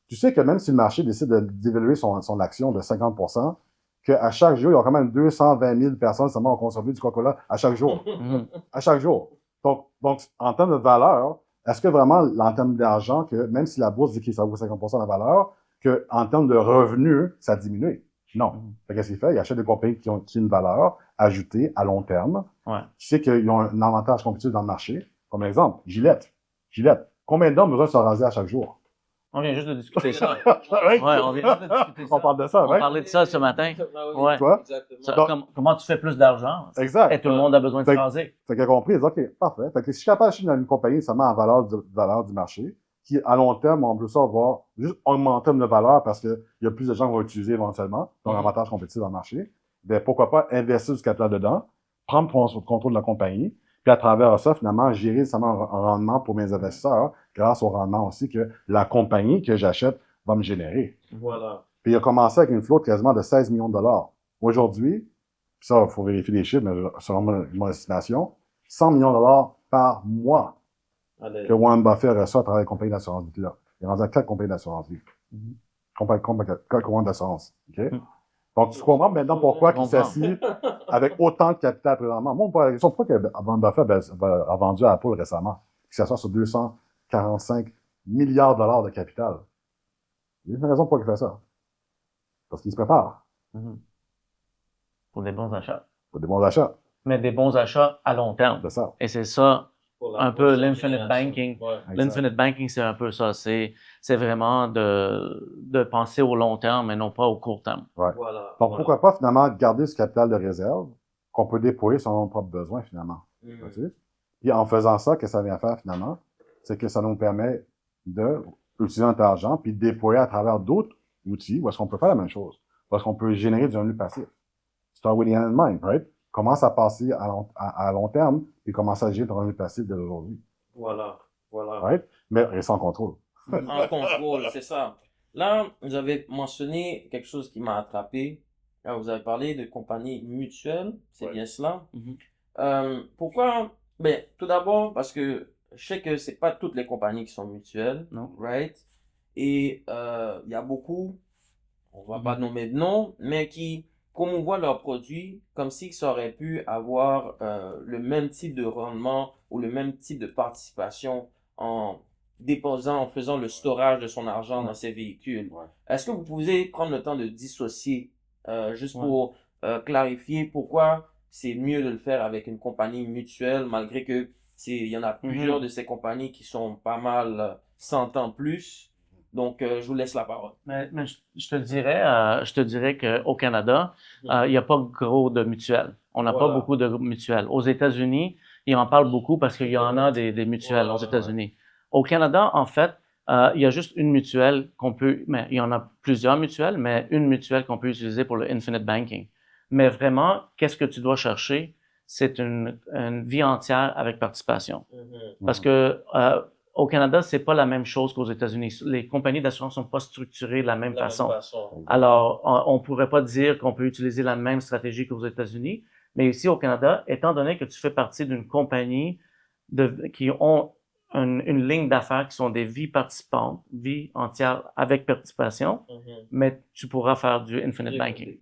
Tu sais que même si le marché décide d'évaluer son action de 50%, qu'à chaque jour, il y a quand même 220 000 personnes seulement ont consommé du Coca-Cola à chaque jour. À chaque jour. Donc, en termes de valeur, est-ce que vraiment, en termes d'argent, que même si la bourse dit que ça vaut 50% de la valeur, que en termes de revenus, ça diminue? Non. Fait qu'est-ce qu'il fait? Il achète des compagnies qui ont une valeur ajoutée à long terme. Ouais. Tu sais qu'ils ont un avantage compétitif dans le marché. Comme exemple, Gillette. Combien d'hommes besoin de se raser à chaque jour? On vient juste de discuter ça. Ouais, on vient juste de discuter ça. On parle de ça, On ouais. parlait de ça ce matin. Ouais. Tu vois? Comment tu fais plus d'argent? Exact. Et tout le monde a besoin de se raser. Fait qu'il a compris, il dit, OK, parfait. Fait que si je suis capable d'acheter une compagnie seulement en valeur du marché, qui, à long terme, on peut ça avoir juste augmenter de valeur parce qu'il y a plus de gens qui vont l'utiliser éventuellement, donc un avantage compétitif dans le marché, ben pourquoi pas investir du capital dedans, prendre le contrôle de la compagnie, puis à travers ça, finalement, gérer seulement un rendement pour mes investisseurs, grâce au rendement aussi que la compagnie que j'achète va me générer. Voilà. Puis il a commencé avec une flotte quasiment de 16 millions de dollars. Aujourd'hui, puis ça, il faut vérifier les chiffres, mais selon mon estimation, 100 millions de dollars par mois que Warren Buffett reçoit à travers les compagnies d'assurance vie. Là. Il est rendu à 4 compagnies d'assurance vie. 4 compagnies d'assurance. OK? Donc, tu comprends maintenant pourquoi il s'assit avec autant de capital présentement. Moi, la question, pourquoi Warren Buffett a vendu à Apple récemment, qui s'assoit sur 245 milliards de dollars de capital? Il y a une raison pourquoi il fait ça. Parce qu'il se prépare. Pour des bons achats. Pour des bons achats. Mais des bons achats à long terme. C'est ça. Et c'est ça, un peu l'infinite banking. Ouais. L'infinite banking, c'est un peu ça. C'est vraiment de penser au long terme et non pas au court terme. Ouais. Voilà. Donc, pourquoi pas, finalement, garder ce capital de réserve qu'on peut déployer selon nos propres besoins, finalement. Puis, en faisant ça, qu'est-ce que ça vient faire, finalement? C'est que ça nous permet d'utiliser notre argent puis de déployer à travers d'autres outils où est-ce qu'on peut faire la même chose. Où est-ce qu'on peut générer du revenu passif. Start with the end in mind, right? Commence à passer à long terme puis commence à gérer ton revenu passif dès aujourd'hui. Voilà. Right? Mais reste en contrôle. En contrôle, c'est ça. Là, vous avez mentionné quelque chose qui m'a attrapé. Là, vous avez parlé de compagnies mutuelles, c'est bien cela. Pourquoi? Ben, tout d'abord, parce que je sais que c'est pas toutes les compagnies qui sont mutuelles, Non. right? Et il y a beaucoup, on va pas nommer de nom, mais qui promouvoient leurs produits comme si ça aurait pu avoir le même type de rendement ou le même type de participation en déposant, en faisant le storage de son argent dans ces véhicules. Est-ce que vous pouvez prendre le temps de dissocier juste pour clarifier pourquoi c'est mieux de le faire avec une compagnie mutuelle malgré que il y en a plusieurs de ces compagnies qui sont pas mal 100 ans plus. Donc, je vous laisse la parole. Mais je te dirais qu'au Canada, il n'y a pas gros de mutuelles. On n'a pas beaucoup de mutuelles. Aux États-Unis, ils en parlent beaucoup parce qu'il y en a des mutuelles aux États-Unis. Au Canada, en fait, il y a juste une mutuelle mais il y en a plusieurs mutuelles, mais une mutuelle qu'on peut utiliser pour le infinite banking. Mais vraiment, qu'est-ce que tu dois chercher? C'est une vie entière avec participation. Parce que au Canada, c'est pas la même chose qu'aux États-Unis. Les compagnies d'assurance sont pas structurées de la même façon. Alors, on pourrait pas dire qu'on peut utiliser la même stratégie qu'aux États-Unis, mais ici au Canada, étant donné que tu fais partie d'une compagnie qui ont une ligne d'affaires qui sont des vies participantes, vie entière avec participation, mais tu pourras faire du infinite banking.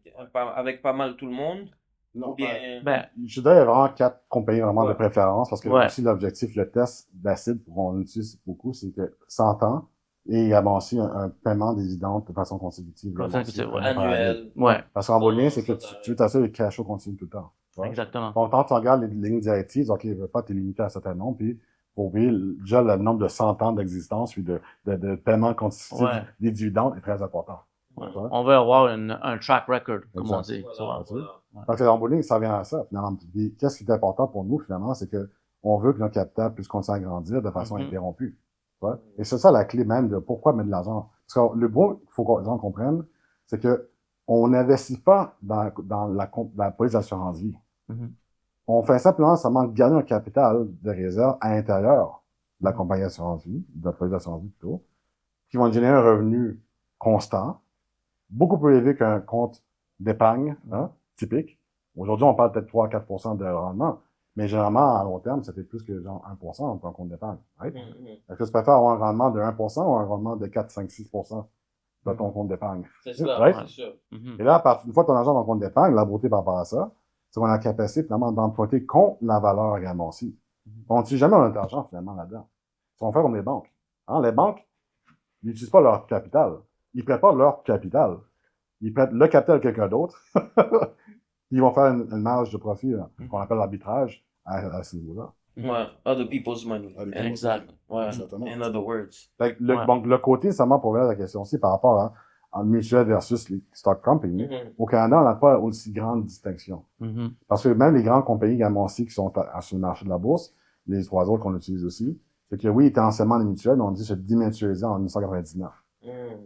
Avec pas mal tout le monde. Non, Ou bien... Ben, je dirais qu'il y a vraiment 4 compagnies vraiment de Ouais. préférence parce que Ouais. aussi l'objectif, le test d'acide, on l'utilise beaucoup, c'est que 100 ans et également aussi un paiement des dividendes de façon consécutive. Consécutive, ouais. Annuel. ouais, Parce qu'en bout de ligne, c'est que tu veux t'assurer que le cash flow continue tout le temps. tu vois. exactement. Donc, quand tu regardes les lignes directrices, OK, il ne veut pas te limiter à un certain nombre, puis pour oublier, déjà, le nombre de 100 ans d'existence, puis de paiement consécutif Ouais. des dividendes est très important. Ouais. Ouais. On veut avoir un track record, comme on Exact. dit. tu Voilà, vois. vois. voilà. Parce que en bout de ligne, ça vient à ça, finalement. Puis, qu'est-ce qui est important pour nous, finalement, c'est que on veut que notre capital puisse continuer à grandir de façon interrompue. Tu vois. Et c'est ça la clé même de pourquoi mettre de l'argent. Parce que le bon, il faut que les gens comprennent, c'est que on n'investit pas dans la police d'assurance vie. On fait simplement seulement garder un capital de réserve à l'intérieur de la compagnie d'assurance vie, de la police d'assurance vie plutôt, qui vont générer un revenu constant, beaucoup plus élevé qu'un compte d'épargne typique. Aujourd'hui, on parle peut-être 3 à 4% de rendement, mais généralement, à long terme, ça fait plus que genre 1% pour un compte d'épargne. Right? Est-ce que tu préfères avoir un rendement de 1% ou un rendement de 4, 5, 6% de ton compte d'épargne? C'est ça, Right? c'est sûr. Et là, une fois ton argent dans le compte d'épargne, la beauté par rapport à ça, c'est qu'on a la capacité finalement d'emprunter contre la valeur également aussi. On n'utilise jamais notre argent finalement là-dedans. Ça va faire comme les banques. Les banques, ils n'utilisent pas leur capital. Ils prêtent pas leur capital. Ils prêtent le capital de quelqu'un d'autre. Ils vont faire une marge de profit qu'on appelle l'arbitrage à ce niveau-là. Ouais, other people's money. Exact. Ouais, Exactement. in other words. Donc, Ouais. donc, le côté, seulement pour revenir à la question aussi par rapport à mutuelle versus les stock companies, au Canada, on n'a pas aussi grande distinction. Parce que même les grandes compagnies également aussi qui sont sur le marché de la bourse, les 3 autres qu'on utilise aussi, c'est que oui, ils étaient anciennement des mutuelles, mais on dit que c'est démutualisé en 1999.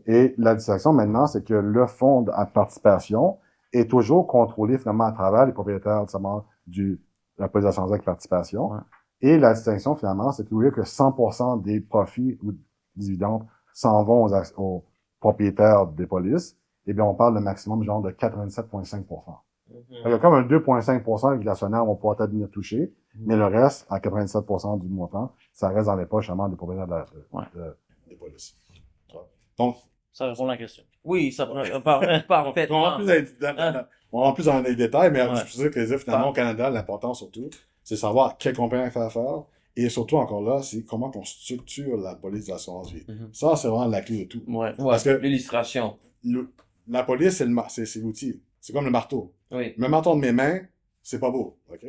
Et la distinction maintenant, c'est que le fonds à participation est toujours contrôlé finalement à travers les propriétaires notamment de la police d'assurance avec participation. Ouais. Et la distinction finalement, c'est que 100% des profits ou dividendes s'en vont aux propriétaires des polices. Eh bien, on parle de maximum genre de 87,5%. Il y a comme un 2,5% que les actionnaires vont pouvoir peut-être venir toucher, mais le reste, à 87% du montant, ça reste dans les poches vraiment des propriétaires des polices. Donc, Ça répond à la question. Oui, ça prend parfaitement. On rentre plus dans les détails, mais Ouais. je peux dire que finalement, au Canada, l'important surtout, c'est savoir quelle compagnie faire affaire. Et surtout, encore là, c'est comment on structure la police d'assurance vie. Ça, c'est vraiment la clé de tout. Ouais. Ouais, Parce que l'illustration. la police, c'est l'outil. C'est comme le marteau. Oui. Le marteau de mes mains, c'est pas beau. OK?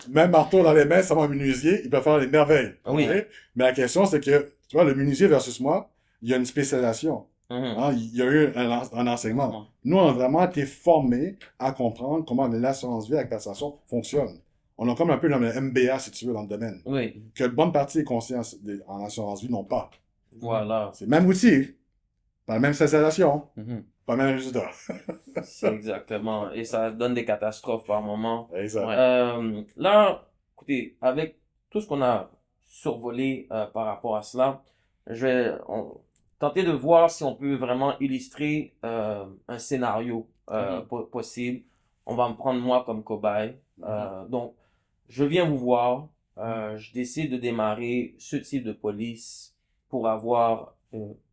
Même marteau dans les mains, ça va un menuisier, il peut faire des merveilles. Oui. OK? Mais la question, c'est que, tu vois, le menuisier versus moi, il y a une spécialisation. Il y a eu un enseignement. Nous, on a vraiment été formés à comprendre comment l'assurance vie avec participation fonctionne. On a comme un peu dans le MBA, si tu veux, dans le domaine. Oui. Que une bonne partie des conseillers en assurance vie n'ont pas. Voilà. C'est le même outil, pas la même spécialisation, pas le même résultat. C'est exactement. Et ça donne des catastrophes par moment. Exact. Ouais. Là, écoutez, avec tout ce qu'on a survolé par rapport à cela, je vais tenter de voir si on peut vraiment illustrer un scénario possible. On va me prendre moi comme cobaye. Donc, je viens vous voir. Je décide de démarrer ce type de police pour avoir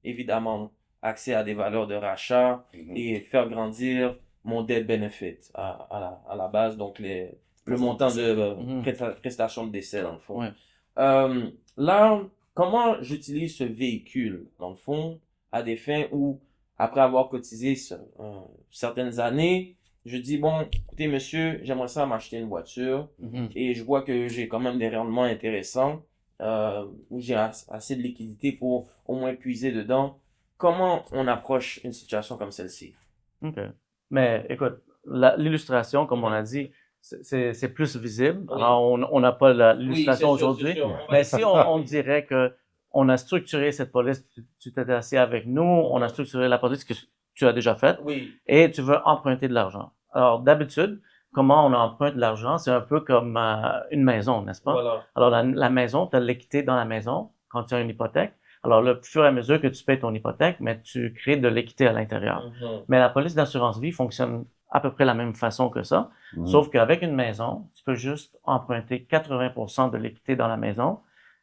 évidemment accès à des valeurs de rachat et faire grandir mon debt benefit à la base, donc le montant de prestation de décès dans le fond. Ouais. Là, comment j'utilise ce véhicule dans le fond à des fins où, après avoir cotisé certaines années, je dis, bon, écoutez monsieur, j'aimerais ça m'acheter une voiture et je vois que j'ai quand même des rendements intéressants, où j'ai assez de liquidité pour au moins puiser dedans. Comment on approche une situation comme celle-ci? OK. Mais écoute, l'illustration, comme on a dit, c'est plus visible. Oui. Alors, on n'a pas l'illustration Oui, c'est sûr, aujourd'hui. c'est sûr. Mais si on dirait que on a structuré cette police, tu t'es assis avec nous, on a structuré la police que tu as déjà faite Oui. et tu veux emprunter de l'argent. Alors, d'habitude, comment on emprunte de l'argent, c'est un peu comme une maison, n'est-ce pas? Voilà. Alors, la maison, tu as l'équité dans la maison quand tu as une hypothèque. Alors, le fur et à mesure que tu payes ton hypothèque, mais tu crées de l'équité à l'intérieur. Mais la police d'assurance vie fonctionne à peu près la même façon que ça, sauf qu'avec une maison, tu peux juste emprunter 80% de l'équité dans la maison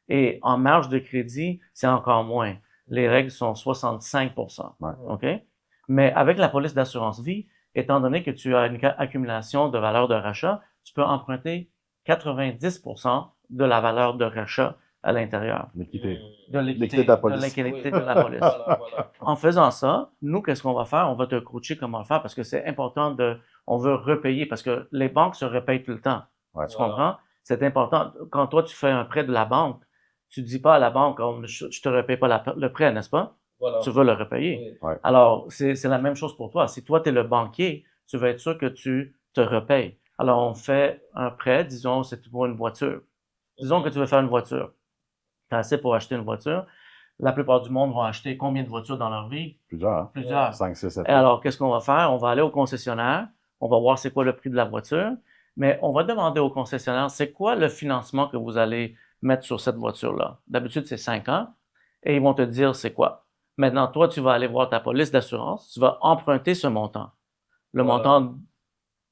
et en marge de crédit, c'est encore moins. Les règles sont 65%. Ouais. OK? Mais avec la police d'assurance vie, étant donné que tu as une accumulation de valeur de rachat, tu peux emprunter 90% de la valeur de rachat à l'intérieur. L'équité. De L'équité de la police. De l'équité de la police. Voilà. En faisant ça, nous, qu'est-ce qu'on va faire? On va te coacher comment le faire parce que c'est important on veut repayer parce que les banques se repayent tout le temps. Ouais. Tu comprends? C'est important. Quand toi, tu fais un prêt de la banque, tu dis pas à la banque, oh, je te repaye pas le prêt, n'est-ce pas? Voilà. Tu veux le repayer. Oui. Ouais. Alors, c'est la même chose pour toi. Si toi, tu es le banquier, tu veux être sûr que tu te repayes. Alors, on fait un prêt, disons, c'est pour une voiture. Disons que tu veux faire une voiture. Tu as assez pour acheter une voiture. La plupart du monde vont acheter combien de voitures dans leur vie? Plusieurs, hein? Plusieurs. 5, 6, 7. Et alors, qu'est-ce qu'on va faire? On va aller au concessionnaire, on va voir c'est quoi le prix de la voiture, mais on va demander au concessionnaire, c'est quoi le financement que vous allez mettre sur cette voiture-là? D'habitude, c'est 5 ans, et ils vont te dire c'est quoi. Maintenant, toi, tu vas aller voir ta police d'assurance, tu vas emprunter ce montant, le montant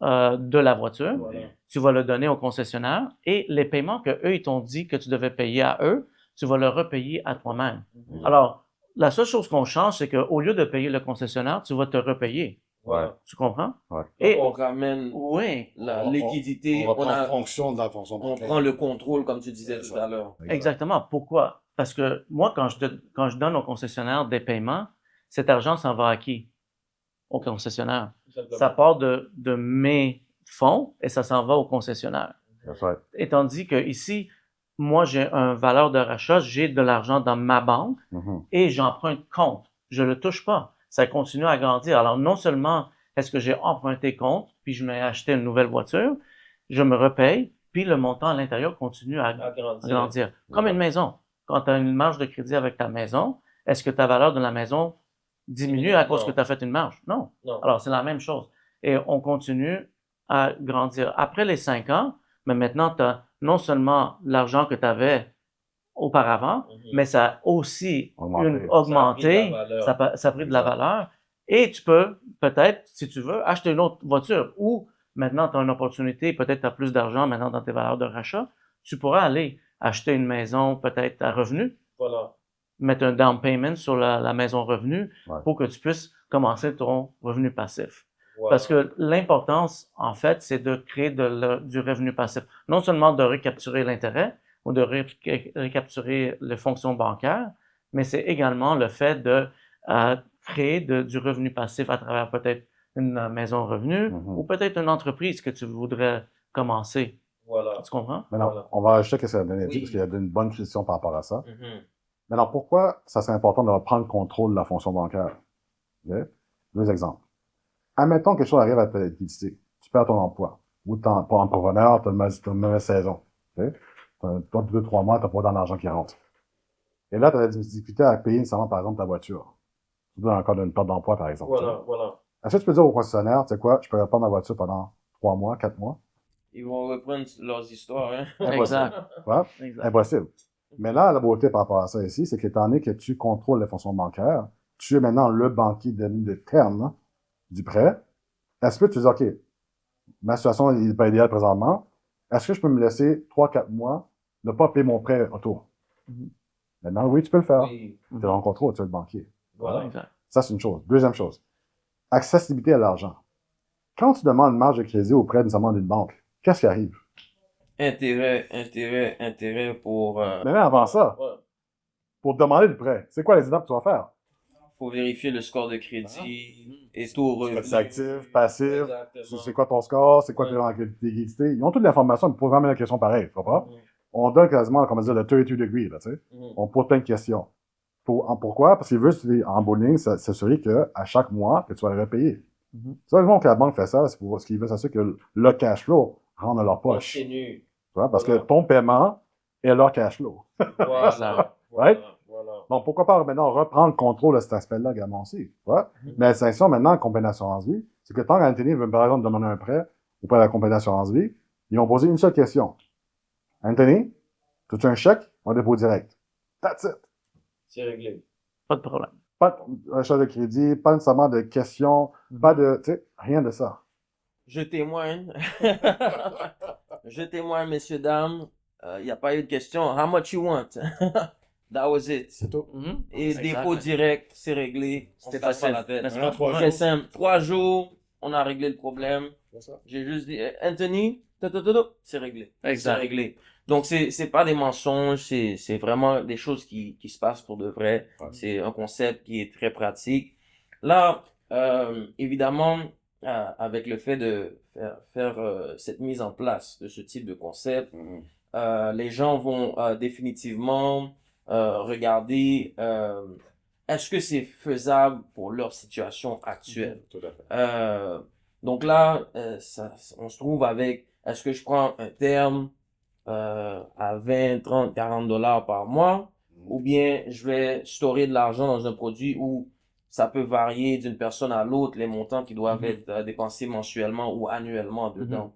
de la voiture, tu vas le donner au concessionnaire, et les paiements que eux ils t'ont dit que tu devais payer à eux, tu vas le repayer à toi-même. Alors, la seule chose qu'on change, c'est qu'au lieu de payer le concessionnaire, tu vas te repayer. Ouais. Tu comprends? Ouais. Et On ramène oui, l'équité, On va en fonction de la fonction on bancaire. prend le contrôle, comme tu disais tout à l'heure. exactement. Pourquoi? Parce que moi, quand je donne au concessionnaire des paiements, cet argent s'en va à qui? Au concessionnaire. Ça part de mes fonds et ça s'en va au concessionnaire. That's right. Et tandis que ici, moi, j'ai une valeur de rachat, j'ai de l'argent dans ma banque Mhm. et j'emprunte compte. Je le touche pas. Ça continue à grandir. Alors, non seulement est-ce que j'ai emprunté compte, puis je m'ai acheté une nouvelle voiture, je me repaye, puis le montant à l'intérieur continue à grandir. Comme une maison. Quand tu as une marge de crédit avec ta maison, est-ce que ta valeur de la maison diminue à cause Non. que tu as fait une marge? Non. Non. Alors, c'est la même chose. Et on continue à grandir. Après les 5 ans, mais maintenant, tu as non seulement l'argent que tu avais auparavant, mais ça a aussi augmenté, ça a pris de la valeur. Et tu peux, peut-être, si tu veux, acheter une autre voiture. Ou maintenant, tu as une opportunité, peut-être tu as plus d'argent maintenant dans tes valeurs de rachat. Tu pourras aller acheter une maison peut-être à revenu, Voilà. mettre un down payment sur la maison revenu pour que tu puisses commencer ton revenu passif. Voilà. Parce que l'importance, en fait, c'est de créer du revenu passif. Non seulement de recapturer l'intérêt ou de recapturer les fonctions bancaires, mais c'est également le fait de créer du revenu passif à travers peut-être une maison revenu ou peut-être une entreprise que tu voudrais commencer. Voilà. Tu comprends? Maintenant, Voilà. on va ajouter ce que ça a donné Oui. parce qu'il y a une bonne question par rapport à ça. Mhm. Maintenant, pourquoi ça serait important de reprendre contrôle de la fonction bancaire? Okay? 2 exemples. Admettons que quelque chose arrive à ta liquidité. Tu perds ton emploi. Ou t'es pas entrepreneur, t'as une mauvaise saison. Okay? Toi, 2-3 mois, t'as pas d'argent qui rentre. Et là, tu as des difficultés à payer nécessairement, par exemple, ta voiture. Surtout dans le cas d'une perte d'emploi, par exemple. Voilà. Est-ce que tu peux dire au concessionnaire, tu sais quoi, je peux reprendre ma voiture pendant 3 mois, 4 mois? Ils vont reprendre leurs histoires, hein. Exact. Ouais? Exact. Impossible. Mais là, la beauté par rapport à ça ici, c'est qu'étant donné que tu contrôles les fonctions bancaires, tu es maintenant le banquier de terme du prêt. Est-ce que tu dis, OK, ma situation n'est pas idéale présentement. Est-ce que je peux me laisser 3-4 mois ne pas payer mon prêt autour? Maintenant, oui, tu peux le faire. Oui. Tu es dans le contrôle, tu es le banquier. Voilà. Exact. Ça, c'est une chose. Deuxième chose, accessibilité à l'argent. Quand tu demandes une marge de crédit auprès nécessairement d'une banque, qu'est-ce qui arrive? Intérêt pour... Mais même avant ça, ouais. pour te demander le prêt, c'est quoi les étapes que tu vas faire? Faut vérifier le score de crédit et taux revenu. C'est actif, passif, Exactement. c'est quoi ton score, c'est quoi Ouais. tes liquidités. Ils ont toute l'information, ils posent vraiment la question pareille, tu comprends? On donne quasiment, comment dire, le 32 degrés, là, tu sais. On pose plein de questions. Pourquoi? Parce qu'ils veulent, en bout de ligne, s'assurer qu'à chaque mois, que tu vas le repayer. C'est vraiment que la banque fait ça, c'est parce qu'ils veulent s'assurer que le cash flow rentre dans leur poche. Continue. Tu vois? Parce Voilà. que ton paiement est leur cash flow. Voilà. Right? Voilà. Donc, pourquoi pas maintenant reprendre le contrôle de cet aspect-là également aussi? Tu vois? Mais la distinction maintenant, compagnie d'assurance vie, c'est que tant qu'Anthony veut, par exemple, demander un prêt auprès de la compagnie d'assurance vie, ils vont poser une seule question. Anthony, as-tu un chèque ou un dépôt direct? That's it. C'est réglé. Pas de problème. Pas d'achat de crédit, pas nécessairement de questions, pas de, tu sais, rien de ça. Je témoigne. Je témoigne, messieurs, dames. Il n'y a pas eu de question. How much you want? That was it. C'est tout. Et Exact, dépôt ouais. direct, c'est réglé. C'était On se casse pas facile, la tête. n'est-ce En pas? 3 Très simple. 3 jours, on a réglé le problème. C'est ça. J'ai juste dit, Anthony, c'est réglé. Exact. C'est réglé. Donc, c'est pas des mensonges, c'est vraiment des choses qui se passent pour de vrai. Ouais. C'est un concept qui est très pratique. Là, évidemment, avec le fait de faire cette mise en place de ce type de concept, les gens vont définitivement regarder est-ce que c'est faisable pour leur situation actuelle. Tout à fait. Donc là, on se trouve avec, est-ce que je prends un terme à 20, 30, 40 dollars par mois, ou bien je vais storer de l'argent dans un produit où ça peut varier d'une personne à l'autre, les montants qui doivent être dépensés mensuellement ou annuellement dedans.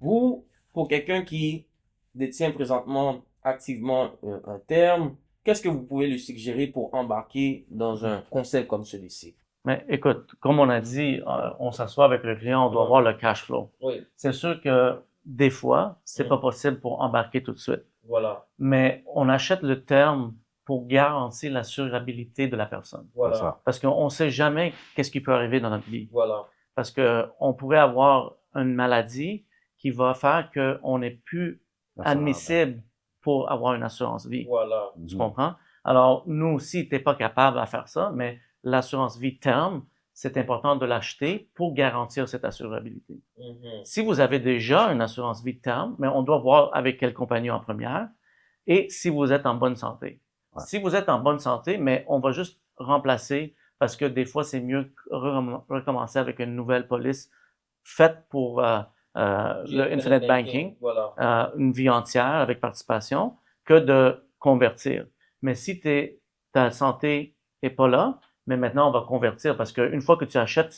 Vous, pour quelqu'un qui détient présentement activement un terme, qu'est-ce que vous pouvez lui suggérer pour embarquer dans un concept comme celui-ci? Mais écoute, comme on a dit, on s'assoit avec le client, on doit voir le cash flow. Oui, C'est sûr que des fois, c'est pas possible pour embarquer tout de suite. voilà, Mais on achète le terme pour garantir l'assurabilité de la personne. C'est ça. Parce qu'on sait jamais qu'est-ce qui peut arriver dans notre vie. voilà. Parce que on pourrait avoir une maladie qui va faire qu'on n'est plus admissible pour avoir une assurance vie. Voilà. Tu comprends? Alors, nous aussi, t'es pas capable à faire ça, mais l'assurance vie terme, c'est important de l'acheter pour garantir cette assurabilité. Si vous avez déjà une assurance vie terme, mais on doit voir avec quelle compagnie en première, et si vous êtes en bonne santé. Ouais. Si vous êtes en bonne santé, mais on va juste remplacer, parce que des fois, c'est mieux recommencer avec une nouvelle police faite pour le Infinite Banking, Voilà. une vie entière avec participation, que de convertir. Mais si ta santé est pas là, mais maintenant on va convertir, parce qu'une fois que tu achètes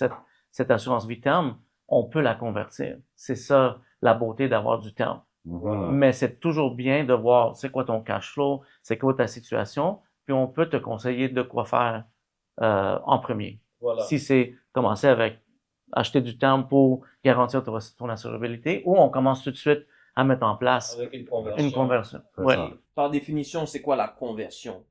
cette assurance vie terme, on peut la convertir. C'est ça la beauté d'avoir du terme. Mais c'est toujours bien de voir c'est quoi ton cash flow, c'est quoi ta situation, puis on peut te conseiller de quoi faire en premier. Voilà. Si c'est commencer avec acheter du terme pour garantir ton assurabilité, ou on commence tout de suite à mettre en place Avec une conversion. une conversion. C'est Ouais. ça. Par définition, c'est quoi la conversion?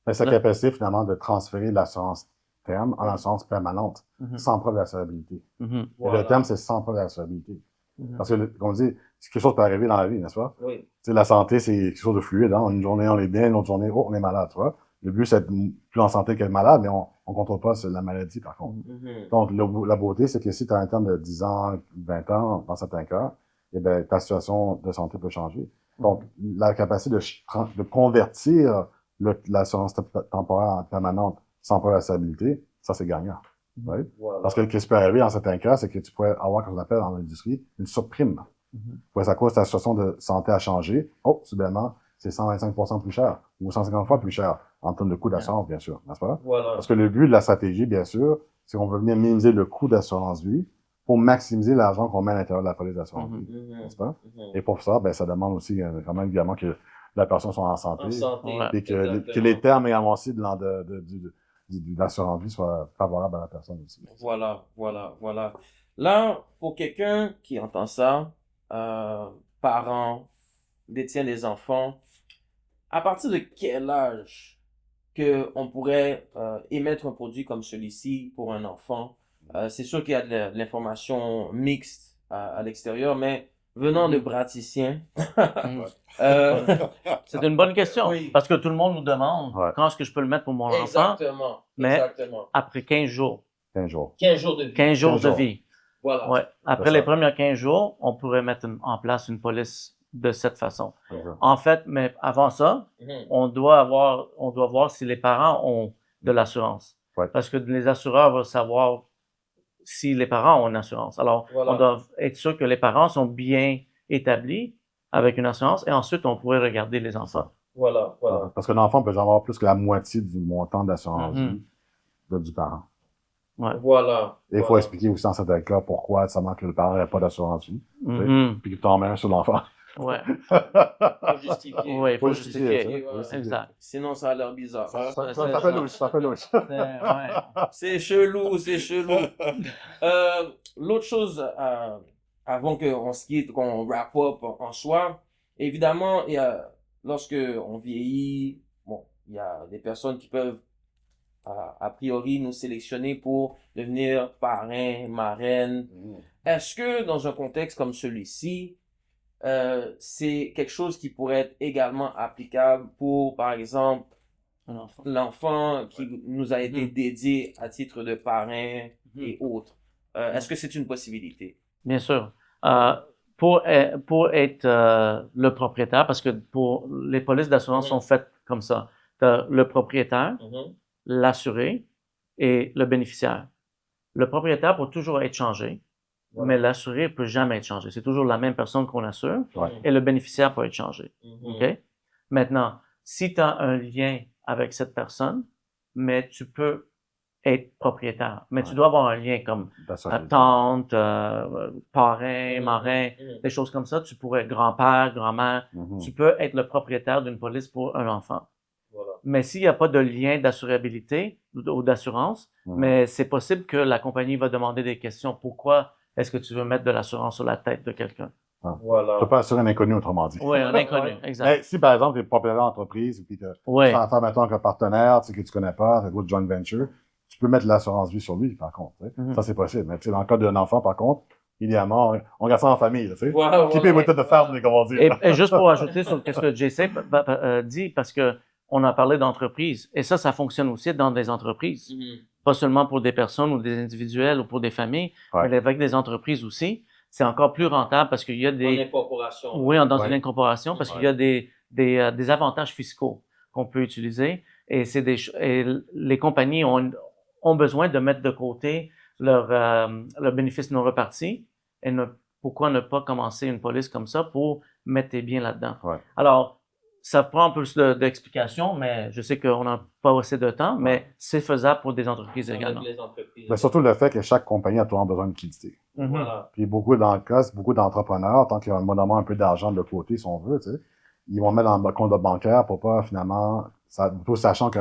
Mais sa capacité, finalement, de transférer l'assurance terme en assurance permanente, sans preuve d'assurabilité. Mhm. Et le terme, c'est sans preuve d'assurabilité. Mhm. Parce que, comme on dit, quelque chose peut arriver dans la vie, n'est-ce pas? Oui. Tu sais, la santé, c'est quelque chose de fluide, hein. Une journée, on est bien, une autre journée, oh, on est malade, tu vois. Le but, c'est d'être plus en santé qu'être malade, mais on contrôle pas la maladie, par contre. Donc, la beauté, c'est que si tu as un terme de 10 ans, 20 ans, dans certains cas, eh ben, ta situation de santé peut changer. Donc, la capacité de convertir l'assurance temporaire permanente sans preuve d'assurabilité, ça, c'est gagnant. Right? Voilà. Parce que ce qui peut arriver dans certains cas, c'est que tu pourrais avoir, comme on appelle dans l'industrie, une surprime. Pour à cause de ta situation de santé a changé, oh, soudainement, c'est 125% plus cher, ou 150 fois plus cher, en termes de coût d'assurance, bien sûr, n'est-ce pas? Voilà. Parce que le but de la stratégie, bien sûr, c'est qu'on veut venir minimiser le coût d'assurance vie pour maximiser l'argent qu'on met à l'intérieur de la police d'assurance vie, n'est-ce pas? Et pour ça, ben, ça demande aussi quand même évidemment que la personne soit en santé, En santé. Ouais. et que les termes également aussi de l'assurance vie soient favorables à la personne aussi. Voilà. Là, pour quelqu'un qui entend ça, parent, détient des enfants, à partir de quel âge que on pourrait émettre un produit comme celui-ci pour un enfant? C'est sûr qu'il y a de l'information mixte à l'extérieur, mais venant de praticiens, C'est une bonne question, Oui. parce que tout le monde nous demande quand est-ce que je peux le mettre pour mon enfant exactement. Mais- Exactement. après 15 jours. 15 jours. 15 jours de vie. 15 jours 15 de jours. vie. Voilà. Ouais. Après C'est les ça. premiers 15 jours, on pourrait mettre en place une police de cette façon. C'est ça. En fait, mais avant ça, on doit voir si les parents ont de l'assurance. Ouais. Parce que les assureurs vont savoir si les parents ont une assurance. Alors, Voilà. on doit être sûr que les parents sont bien établis avec une assurance et ensuite on pourrait regarder les enfants. Voilà. Parce qu'un enfant peut avoir plus que la moitié du montant d'assurance vie du parent. Ouais. Voilà. Et il faut expliquer aussi dans certains cas pourquoi ça manque que le parent n'a pas d'assurance vie. Mhm. Puis que tu en mets un sur l'enfant. Ouais. Faut justifier. Oui, il faut Faut justifier, justifier. ça. Faut justifier. Exact. Sinon, ça a l'air bizarre. Ça fait louche, ça fait louche. Ouais. C'est chelou, c'est chelou. L'autre chose, avant qu'on se quitte, qu'on wrap up en soi, évidemment, lorsque on vieillit, bon, il y a des personnes qui peuvent, a priori, nous sélectionner pour devenir parrain, marraine. Est-ce que dans un contexte comme celui-ci, c'est quelque chose qui pourrait être également applicable pour, par exemple, Un enfant. l'enfant qui nous a été Mhm. dédié à titre de parrain Mhm. et autres? Est-ce que c'est une possibilité? Bien sûr. Pour être le propriétaire, parce que pour les polices d'assurance sont faites comme ça. Tu as le propriétaire, l'assuré et le bénéficiaire. Le propriétaire peut toujours être changé, mais l'assuré peut jamais être changé. C'est toujours la même personne qu'on assure Ouais. et le bénéficiaire peut être changé. OK? Maintenant, si tu as un lien avec cette personne, mais tu peux être propriétaire. Mais tu Ouais. dois avoir un lien comme D'assurance. tante, parrain, marin, des choses comme ça. Tu pourrais être grand-père, grand-mère. Mhm. Tu peux être le propriétaire d'une police pour un enfant. Voilà. Mais s'il n'y a pas de lien d'assurabilité ou d'assurance, Mhm. mais c'est possible que la compagnie va demander des questions. Pourquoi est-ce que tu veux mettre de l'assurance sur la tête de quelqu'un? Tu Voilà. peux pas assurer un inconnu, autrement dit. Oui, un inconnu, exact. Mais si, par exemple, tu es propriétaire d'entreprise, puis tu Oui. fais affaire maintenant avec un partenaire, tu sais, que tu connais pas, tu as de joint venture, tu peux mettre l'assurance vie sur lui, par contre. Tu sais. Mhm. Ça, c'est possible. Mais tu sais, dans le cas d'un enfant, par contre, idéalement, on regarde ça en famille, tu sais. Voilà, Keep it with the family, comme on dit. Et juste pour ajouter sur ce que JC dit, parce que on a parlé d'entreprise, et ça fonctionne aussi dans des entreprises. Pas seulement pour des personnes ou des individuels ou pour des familles, Ouais. mais avec des entreprises aussi. C'est encore plus rentable parce qu'il y a Dans des... l'incorporation. Oui, dans Ouais. une incorporation, parce qu'il y a des avantages fiscaux qu'on peut utiliser. Et et les compagnies ont besoin de mettre de côté leur bénéfice non reparti. Et pourquoi ne pas commencer une police comme ça pour mettre tes biens là-dedans? Ouais. Alors, ça prend un peu d'explication, mais je sais qu'on n'a pas assez de temps, mais c'est faisable pour des entreprises également. Avec les entreprises. Mais surtout le fait que chaque compagnie a toujours besoin de liquidité. Mhm. Voilà. Puis beaucoup, dans le cas, c'est beaucoup d'entrepreneurs, tant qu'ils ont un peu d'argent de côté, si on veut, tu sais, ils vont mettre dans le compte bancaire pour pas, finalement, tout sachant que,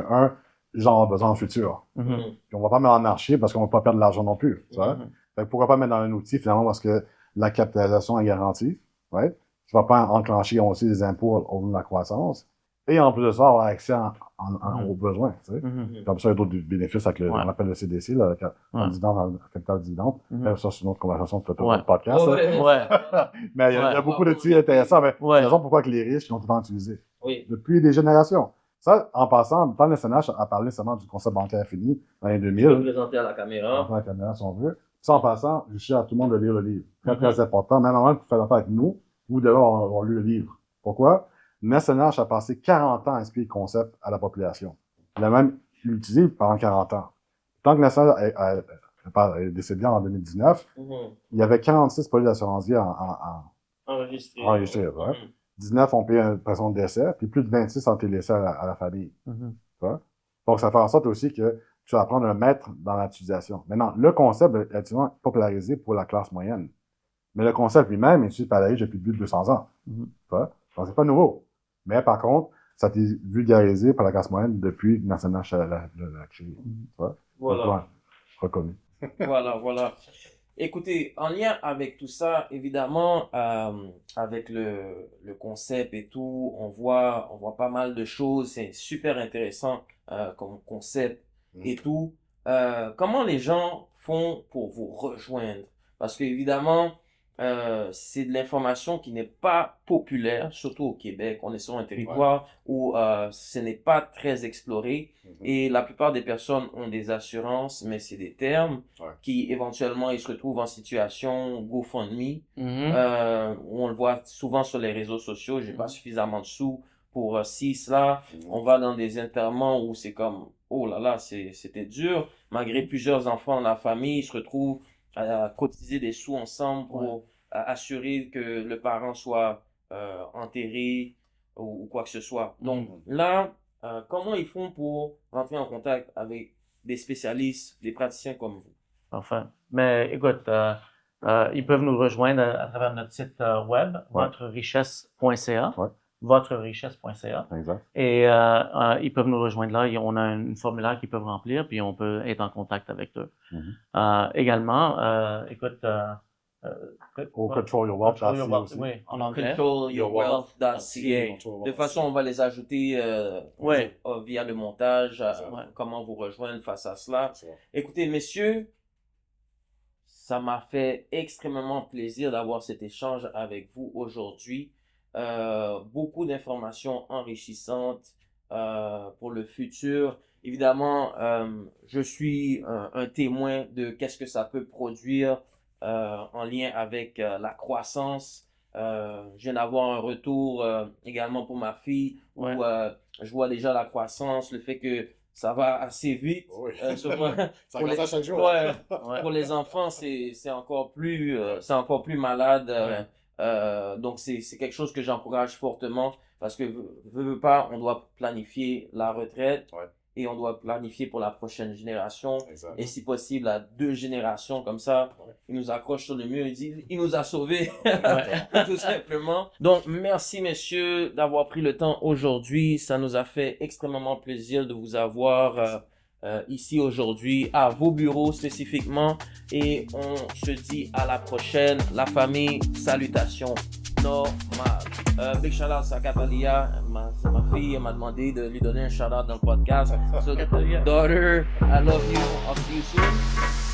les gens ont besoin en futur. Mhm. Puis on va pas mettre en marché parce qu'on va pas perdre de l'argent non plus, tu vois. Mhm. Fait que pourquoi pas mettre dans un outil, finalement, parce que la capitalisation est garantie, ouais. Tu vas pas enclencher aussi des impôts au niveau de la croissance. Et en plus de ça, avoir accès aux besoins, tu sais. Mhm. Comme ça, il y a d'autres bénéfices avec Ouais. on appelle le CDC, le capital dividende. Mhm. Ça, c'est une autre conversation de Ouais. podcast. là. Ouais. Mais il y a Ouais. beaucoup d'études intéressantes. Mais Ouais. c'est la raison pourquoi que les riches l'ont tout le temps utilisé. Oui. Depuis des générations. Ça, en passant, le temps le SNH a parlé seulement du concept bancaire fini dans les Je peux 2000. présenter à la caméra. Dans la caméra, si on veut. Ça, en passant, je suis à tout le monde de lire le livre. Très, Mhm. très important. Même avant de faire affaire avec nous, vous devez avoir lu le livre. Pourquoi? SNH a passé 40 ans à expliquer le concept à la population. Il a même utilisé pendant 40 ans. Tant que SNH est décédé en 2019, il y avait 46 polices d'assurance vie Enregistré. enregistrées. Ouais. 19 ont payé une pression de décès, puis plus de 26 ont été laissés à la famille. Mhm. Tu vois? Donc, ça fait en sorte aussi que tu vas apprendre un maître dans l'utilisation. Maintenant, le concept est actuellement popularisé pour la classe moyenne. Mais le concept lui-même est utilisé par la riche depuis plus de 200 ans. Mhm. Tu vois? Donc, c'est pas nouveau. Mais par contre, ça a été vulgarisé par la classe moyenne depuis que National l'a créé. Tu vois? Voilà. Donc, ouais, reconnu. Voilà. Écoutez, en lien avec tout ça, évidemment, avec le concept et tout, on voit pas mal de choses. C'est super intéressant comme concept et tout. Comment les gens font pour vous rejoindre? Parce que évidemment, c'est de l'information qui n'est pas populaire, surtout au Québec. On est sur un territoire où ce n'est pas très exploré. Et la plupart des personnes ont des assurances, mais c'est des termes qui éventuellement ils se retrouvent en situation GoFundMe. Où on le voit souvent sur les réseaux sociaux. J'ai pas suffisamment de sous pour ci, cela. On va dans des enterrements où c'est comme, oh là là, c'était dur. Malgré plusieurs enfants dans la famille, ils se retrouvent à cotiser des sous ensemble pour assurer que le parent soit enterré ou quoi que ce soit. Donc là, comment ils font pour rentrer en contact avec des spécialistes, des praticiens comme vous. Parfait. Mais écoute, ils peuvent nous rejoindre à travers notre site web, votrerichesse.ca. Ouais. Votrerichesse.ca. Exact. Et ils peuvent nous rejoindre là. On a un formulaire qu'ils peuvent remplir, puis on peut être en contact avec eux. Également, écoute... Au controlyourwealth.ca aussi. Oui, en anglais. Controlyourwealth.ca. De toute façon, on va les ajouter via le montage, comment vous rejoindre face à cela. Écoutez, messieurs, ça m'a fait extrêmement plaisir d'avoir cet échange avec vous aujourd'hui. Beaucoup d'informations enrichissantes pour le futur. Évidemment, je suis un témoin de qu'est-ce que ça peut produire en lien avec la croissance. Je viens d'avoir un retour également pour ma fille où je vois déjà la croissance, le fait que ça va assez vite. Ça grandit à chaque jour. Pour les enfants, c'est encore plus malade. Donc c'est quelque chose que j'encourage fortement parce que veut pas, on doit planifier la retraite et on doit planifier pour la prochaine génération. Exact. Et si possible à 2 générations comme ça. Il nous accroche sur le mur, il nous a sauvés tout simplement. Donc merci messieurs d'avoir pris le temps aujourd'hui, ça nous a fait extrêmement plaisir de vous avoir ici aujourd'hui à vos bureaux spécifiquement et on se dit à la prochaine. La famille, salutations normales. Big shout out à Catalia, ma fille m'a demandé de lui donner un shout out dans le podcast. So, daughter, I love you, I'll see you soon.